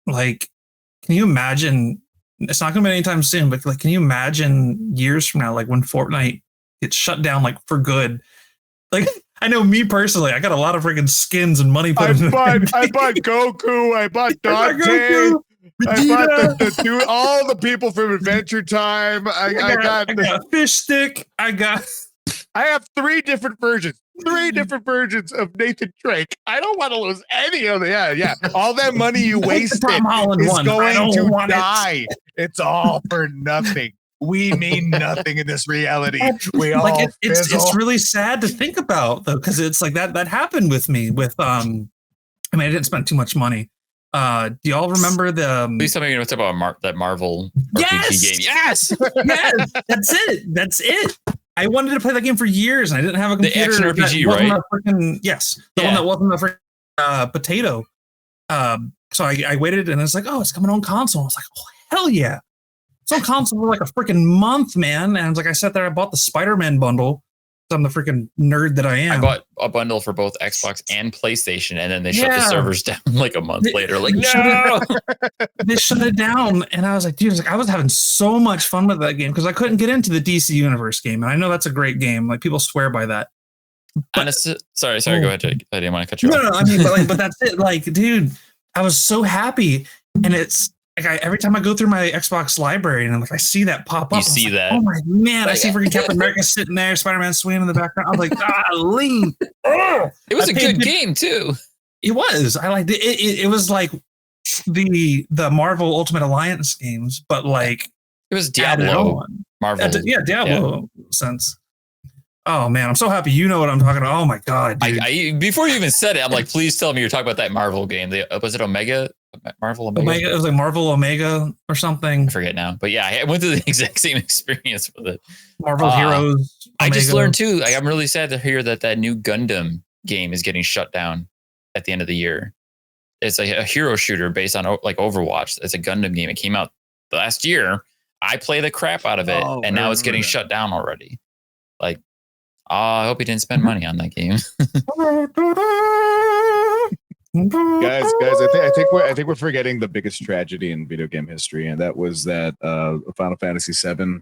like, can you imagine? It's not going to be anytime soon, but like, can you imagine years from now, like when Fortnite gets shut down, like for good? Like, I know me personally, I got a lot of freaking skins and money put in. I bought Goku. I bought Dante. I bought the dude, all the people from Adventure Time. I got Fish Stick. I have 3 different versions. 3 different versions of Nathan Drake. I don't want to lose any of them. Yeah. All that money you wasted Tom Holland is one. going to die. It's all for nothing. We mean nothing in this reality. We all like it's really sad to think about though, because it's like that happened with me with I mean, I didn't spend too much money. Do y'all remember the? Please tell me what's about that Marvel yes! RPG game. Yes, yes, that's it. I wanted to play that game for years, and I didn't have a computer. The action RPG, right? Yes, the one that wasn't a potato. So I waited, and it's like, oh, it's coming on console. I was like, oh hell yeah! It's on console for like a freaking month, man. And like I sat there, I bought the Spider-Man bundle. I'm the freaking nerd that I am. I bought a bundle for both Xbox and PlayStation, and then they shut the servers down like a month later. Like, no, they shut it down, and I was like, dude, I was having so much fun with that game because I couldn't get into the DC Universe game, and I know that's a great game. Like people swear by that. Honestly, sorry, go ahead, Jake. I didn't want to cut you off. No, I mean, but that's it. Like, dude, I was so happy, and it's. Like every time I go through my Xbox library and I see that pop up, you see that? Oh my man! I see freaking Captain America sitting there, Spider-Man swinging in the background. I was like, golly! It was a good game too. It was. I liked it. It was like the Marvel Ultimate Alliance games, but like it was Diablo. Marvel, Diablo sense. Oh man, I'm so happy you know what I'm talking about. Oh my god! I before you even said it, I'm like, please tell me you're talking about that Marvel game. Was it Omega? Marvel Omega? It was like Marvel Omega or something. I forget now, but yeah, I went through the exact same experience with it. Marvel Heroes. Omega. I just learned too. Like, I'm really sad to hear that new Gundam game is getting shut down at the end of the year. It's a hero shooter based on like Overwatch. It's a Gundam game. It came out last year. I play the crap out of it, and now it's getting shut down already. Like, I hope he didn't spend money on that game. guys, I think we're forgetting the biggest tragedy in video game history, and that was that Final Fantasy VII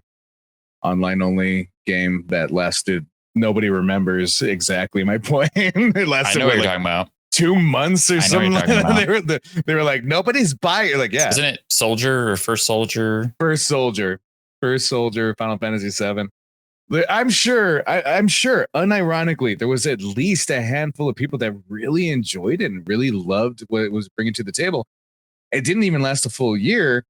online only game that lasted. Nobody remembers exactly my point. It lasted. I know what you're talking about. 2 months or something. They were like, nobody's buying it. Like, yeah, isn't it Soldier or First Soldier? First Soldier, Final Fantasy VII. I'm sure, unironically, there was at least a handful of people that really enjoyed it and really loved what it was bringing to the table. It didn't even last a full year.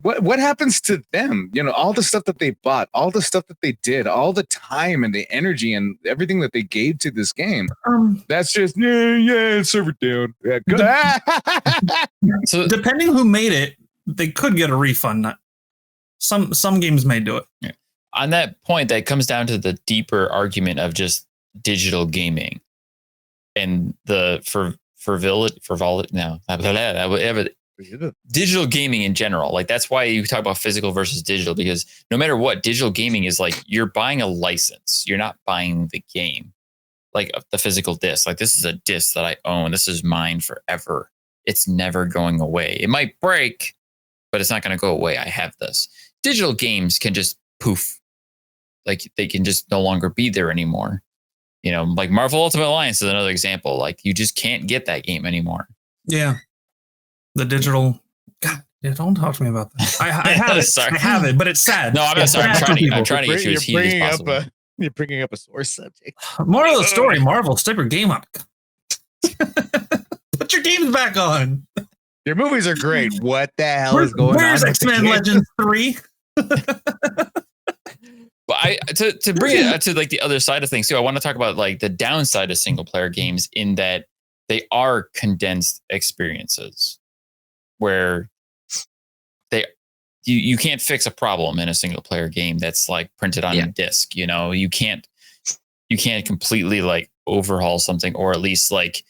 What happens to them? You know, all the stuff that they bought, all the stuff that they did, all the time and the energy and everything that they gave to this game. That's just, server down. Yeah, good. So depending who made it, they could get a refund. Some games may do it. Yeah. On that point, that comes down to the deeper argument of just digital gaming and digital gaming in general. Like, that's why you talk about physical versus digital, because no matter what, digital gaming is like you're buying a license. You're not buying the game, like the physical disc. Like, this is a disc that I own. This is mine forever. It's never going away. It might break, but it's not going to go away. I have this. Digital games can just poof. Like, they can just no longer be there anymore. You know, like Marvel Ultimate Alliance is another example. Like, you just can't get that game anymore. Yeah. The digital. God, yeah, don't talk to me about that. I have it. Sorry. I have it, but it's sad. No, I'm sorry. I'm trying to get you as heated as possible. You're bringing up a sore subject. Moral of the story, Marvel, step your game up. Put your games back on. Your movies are great. What the hell is going on? Where's X-Men Legends 3? But to bring it to like the other side of things too, I want to talk about like the downside of single player games in that they are condensed experiences where you can't fix a problem in a single player game that's like printed on a disc. You know, you can't completely like overhaul something, or at least like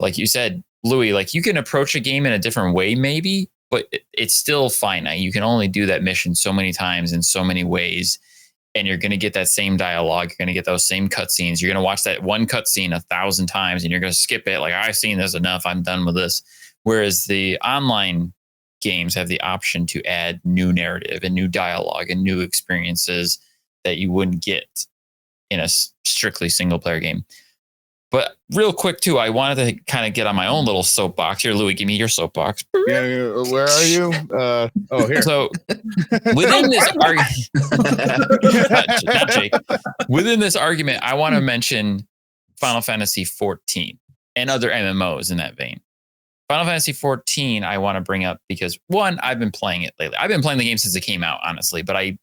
you said, Louis, like you can approach a game in a different way, maybe, but it's still finite. You can only do that mission so many times in so many ways. And you're going to get that same dialogue. You're going to get those same cutscenes. You're going to watch that one cutscene 1,000 times and you're going to skip it. Like, I've seen this enough. I'm done with this. Whereas the online games have the option to add new narrative and new dialogue and new experiences that you wouldn't get in a strictly single player game. But real quick, too, I wanted to kind of get on my own little soapbox here. Louis, give me your soapbox. Yeah, where are you? Here. So within this argument, not Jake, within this argument, I want to mention Final Fantasy 14 and other MMOs in that vein. Final Fantasy 14, I want to bring up because, one, I've been playing it lately. I've been playing the game since it came out, honestly, but I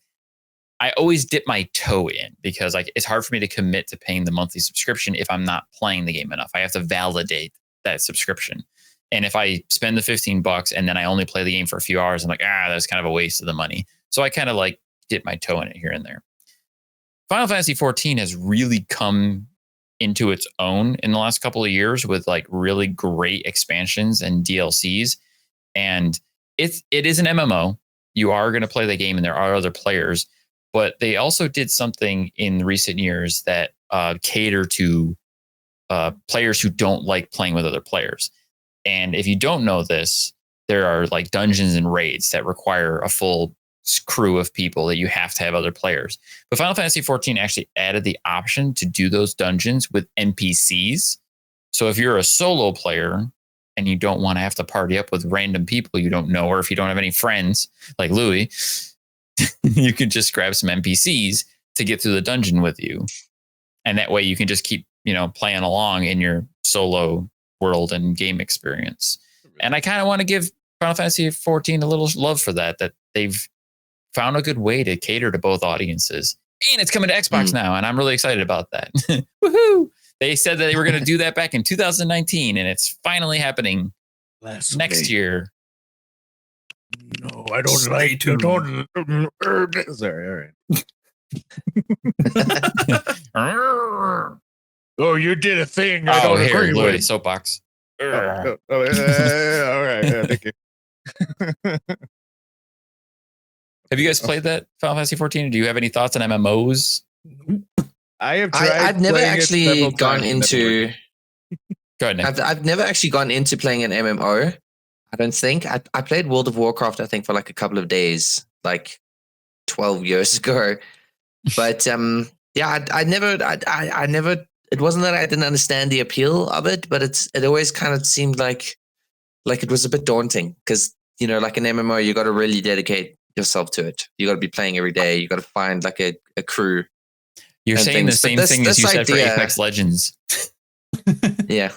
always dip my toe in because like it's hard for me to commit to paying the monthly subscription if I'm not playing the game enough. I have to validate that subscription. And if I spend the $15 and then I only play the game for a few hours, I'm like, that's kind of a waste of the money. So I kind of like dip my toe in it here and there. Final Fantasy 14 has really come into its own in the last couple of years with like really great expansions and DLCs. And it is an MMO. You are going to play the game and there are other players. But they also did something in recent years that cater to players who don't like playing with other players. And if you don't know this, there are like dungeons and raids that require a full crew of people that you have to have other players. But Final Fantasy 14 actually added the option to do those dungeons with NPCs. So if you're a solo player and you don't want to have to party up with random people you don't know, or if you don't have any friends like Louis, you can just grab some NPCs to get through the dungeon with you. And that way you can just keep, playing along in your solo world and game experience. And I kind of want to give Final Fantasy 14 a little love for that they've found a good way to cater to both audiences. And it's coming to Xbox now, and I'm really excited about that. Woohoo! They said that they were going to do that back in 2019, and it's finally happening next year. No, I don't like to. Sorry, all right. Oh, you did a thing. I don't here, agree Louis, with. soapbox. All right. Thank you. Have you guys played that Final Fantasy 14? Do you have any thoughts on MMOs? I have tried. I've never actually gone into. Go ahead, Nick. I've never actually gone into playing an MMO. I don't think I played World of Warcraft. I think for like a couple of days, like 12 years ago. But yeah, I never. It wasn't that I didn't understand the appeal of it, but it always kind of seemed like it was a bit daunting because like an MMO, you got to really dedicate yourself to it. You got to be playing every day. You got to find like a crew. You're saying things. the same thing as you said for Apex Legends. Yeah.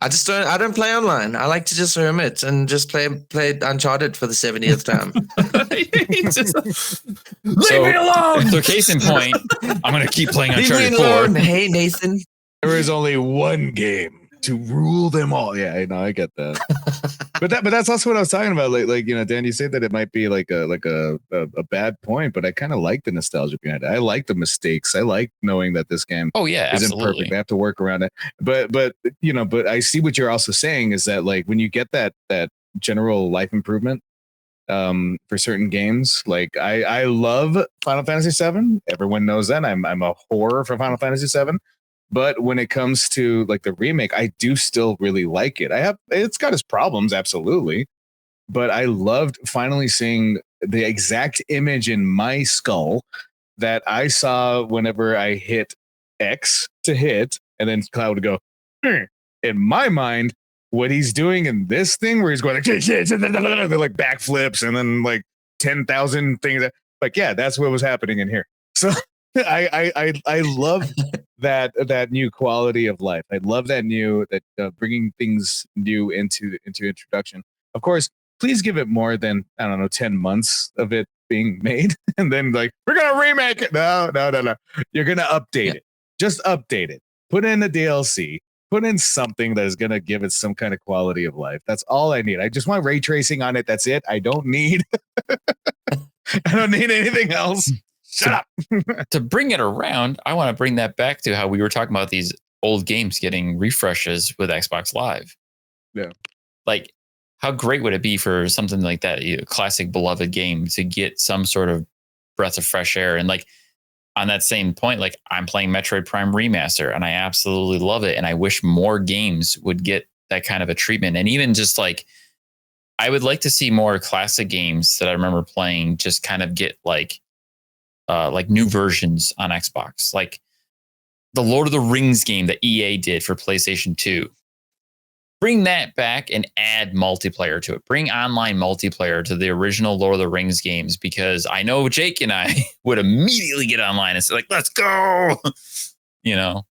I don't play online. I like to just hermit and just play Uncharted for the 70th time. Leave me alone. So case in point, I'm going to keep playing Uncharted 4. Hey, Nathan. There is only one game to rule them all. Yeah, I know, I get that. but that's also what I was talking about. Like Dan, you said that it might be like a bad point, but I kind of like the nostalgia behind it. I like the mistakes. I like knowing that this game isn't absolutely perfect. I have to work around it. But I see what you're also saying is that like when you get that general life improvement for certain games, like I love Final Fantasy VII. Everyone knows that. I'm a whore for Final Fantasy VII. But when it comes to like the remake, I do still really like it. It's got its problems, absolutely. But I loved finally seeing the exact image in my skull that I saw whenever I hit X to hit, and then Cloud would go, in my mind, what he's doing in this thing where he's going like, they're like backflips and then like 10,000 things. Like, yeah, that's what was happening in here. So I love that new quality of life. I love that bringing things new into introduction. Of course, please give it more than 10 months of it being made, and then like we're gonna remake it. No. You're gonna update it. Just update it. Put in a DLC. Put in something that is gonna give it some kind of quality of life. That's all I need. I just want ray tracing on it. That's it. I don't need. I don't need anything else. Shut up. To bring it around, I want to bring that back to how we were talking about these old games getting refreshes with Xbox Live. Yeah. Like, how great would it be for something like that, a classic beloved game, to get some sort of breath of fresh air? And like, on that same point, like, I'm playing Metroid Prime Remaster and I absolutely love it. And I wish more games would get that kind of a treatment. And even just like, I would like to see more classic games that I remember playing just kind of get like new versions on Xbox, like the Lord of the Rings game that EA did for PlayStation 2. Bring that back and add multiplayer to it. Bring online multiplayer to the original Lord of the Rings games, because I know Jake and I would immediately get online and say, like, let's go. You know,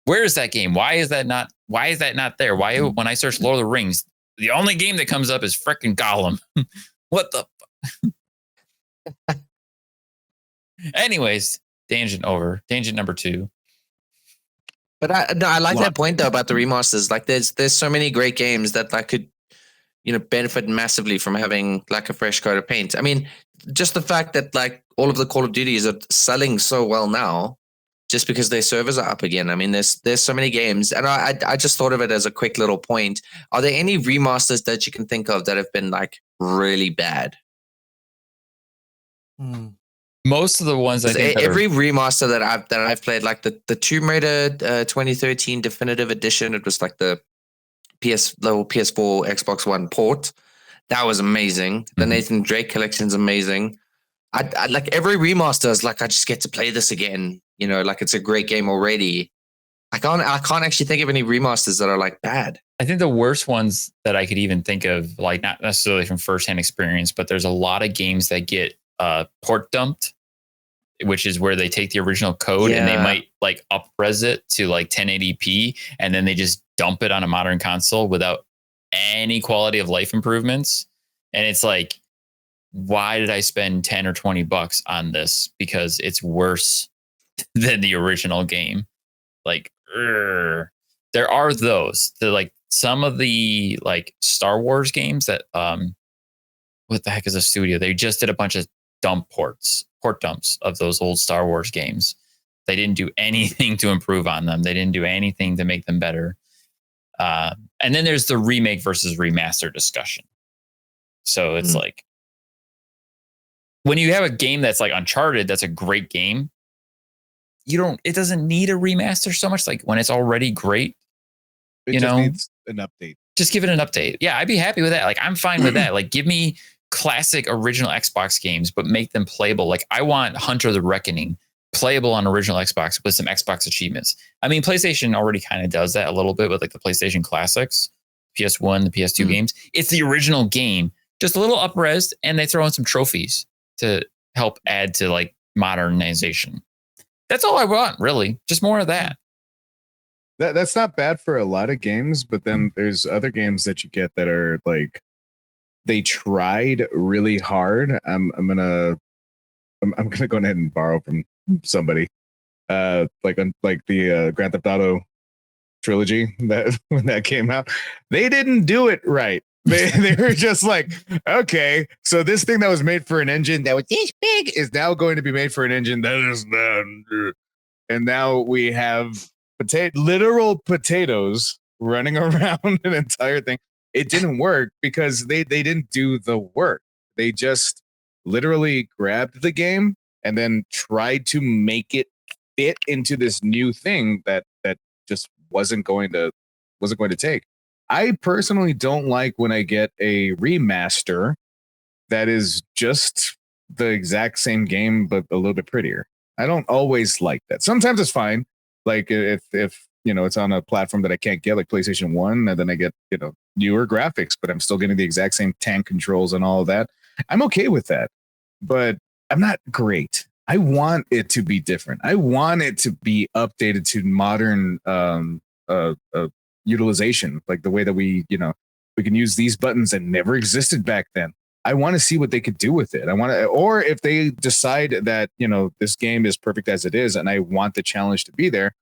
where is that game? Why is that not there? Why, when I search Lord of the Rings, the only game that comes up is freaking Gollum? What the Anyways, tangent over. Tangent number 2. But I like that point though about the remasters. Like, there's so many great games that could, benefit massively from having like a fresh coat of paint. I mean, just the fact that like all of the Call of Duties are selling so well now, just because their servers are up again. I mean, there's so many games, and I just thought of it as a quick little point. Are there any remasters that you can think of that have been like really bad? Most of the ones, I think, every remaster that I've played, like the Tomb Raider 2013 Definitive Edition, it was like the PS4 Xbox One port. That was amazing. The Nathan Drake collection's amazing. I like every remaster is like, I just get to play this again. Like, it's a great game already. I can't actually think of any remasters that are like bad. I think the worst ones that I could even think of, like, not necessarily from firsthand experience, but there's a lot of games that get port dumped, which is where they take the original code and they might like up-res it to like 1080p, and then they just dump it on a modern console without any quality of life improvements. And it's like, why did I spend 10 or 20 bucks on this? Because it's worse than the original game. Like, there are those. Like some of the like Star Wars games that what the heck is a studio? They just did a bunch of port dumps of those old Star Wars games. They didn't do anything to improve on them. They didn't do anything to make them better. And then there's the remake versus remaster discussion. So it's like, when you have a game that's like Uncharted, that's a great game, it doesn't need a remaster so much. Like, when it's already great, it just needs an update. Just give it an update. Yeah, I'd be happy with that. Like, I'm fine with that. Like, give me classic original Xbox games, but make them playable. Like, I want Hunter the Reckoning playable on original Xbox with some Xbox achievements. I mean, PlayStation already kind of does that a little bit with like the PlayStation Classics, PS1, the PS2 games. It's the original game, just a little up-res, and they throw in some trophies to help add to like modernization. That's all I want, really. Just more of that. That's not bad for a lot of games, but then there's other games that you get that are like, they tried really hard. I'm gonna go ahead and borrow from somebody. Like the Grand Theft Auto trilogy, that when that came out, they didn't do it right. They were just like, okay, so this thing that was made for an engine that was this big is now going to be made for an engine that is that, and now we have literal potatoes running around an entire thing. It didn't work because they didn't do the work. They just literally grabbed the game and then tried to make it fit into this new thing that just wasn't going to take. I personally don't like when I get a remaster that is just the exact same game but a little bit prettier. I don't always like that. Sometimes it's fine. Like if it's on a platform that I can't get, like PlayStation 1, and then I get newer graphics, but I'm still getting the exact same tank controls and all of that. I'm okay with that. But I'm not great. I want it to be different. I want it to be updated to modern utilization, like the way that we can use these buttons that never existed back then. I want to see what they could do with it. Or if they decide that, this game is perfect as it is, and I want the challenge to be there,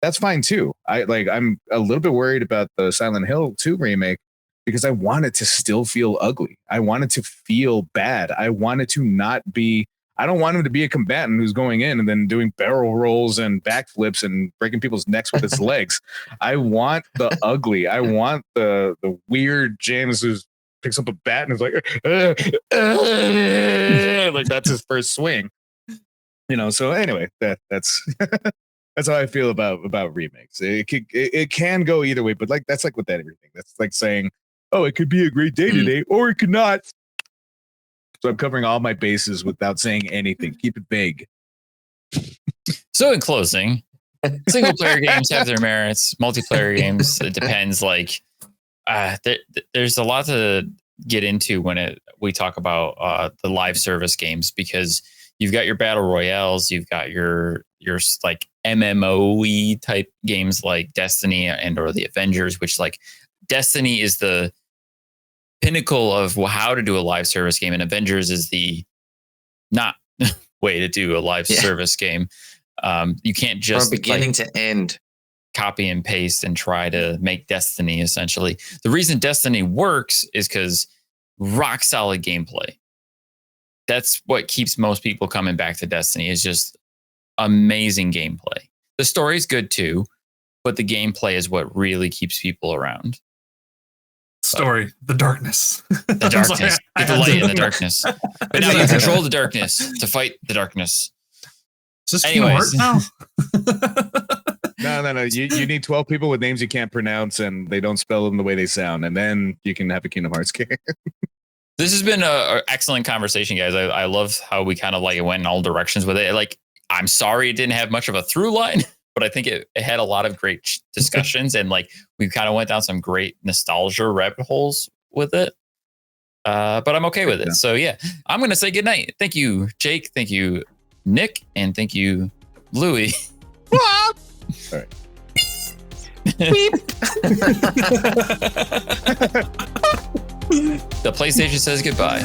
that's fine too. I'm a little bit worried about the Silent Hill 2 remake because I want it to still feel ugly. I want it to feel bad. I want it to not be I don't want him to be a combatant who's going in and then doing barrel rolls and backflips and breaking people's necks with his legs. I want the ugly. I want the weird James who picks up a bat and is like, like that's his first swing. So anyway, that's that's how I feel about remakes. It can go either way, but like that's like with everything. That's like saying, oh, it could be a great day today, or it could not. So I'm covering all my bases without saying anything. Keep it vague. So in closing, single player games have their merits. Multiplayer games, it depends. Like there's a lot to get into when we talk about the live service games, because you've got your battle royales, you've got your like MMOE type games like Destiny and or the Avengers, which like Destiny is the pinnacle of how to do a live service game, and Avengers is the not way to do a live service game. You can't just from beginning to end copy and paste and try to make Destiny. Essentially, the reason Destiny works is because rock solid gameplay. That's what keeps most people coming back to Destiny, is just amazing gameplay. The story's good too, but the gameplay is what really keeps people around. Story, the darkness. The darkness. Get the light in the darkness. But now you control the darkness to fight the darkness. Is this Anyways. Now? No. You need 12 people with names you can't pronounce and they don't spell them the way they sound, and then you can have a Kingdom Hearts game. This has been an excellent conversation, guys. I love how we kind of like went in all directions with it. Like, I'm sorry it didn't have much of a through line, but I think it had a lot of great discussions, and like we kind of went down some great nostalgia rabbit holes with it. But I'm okay with it. So yeah, I'm going to say goodnight. Thank you, Jake. Thank you, Nick. And thank you, Louie. All right. Beep. The PlayStation says goodbye.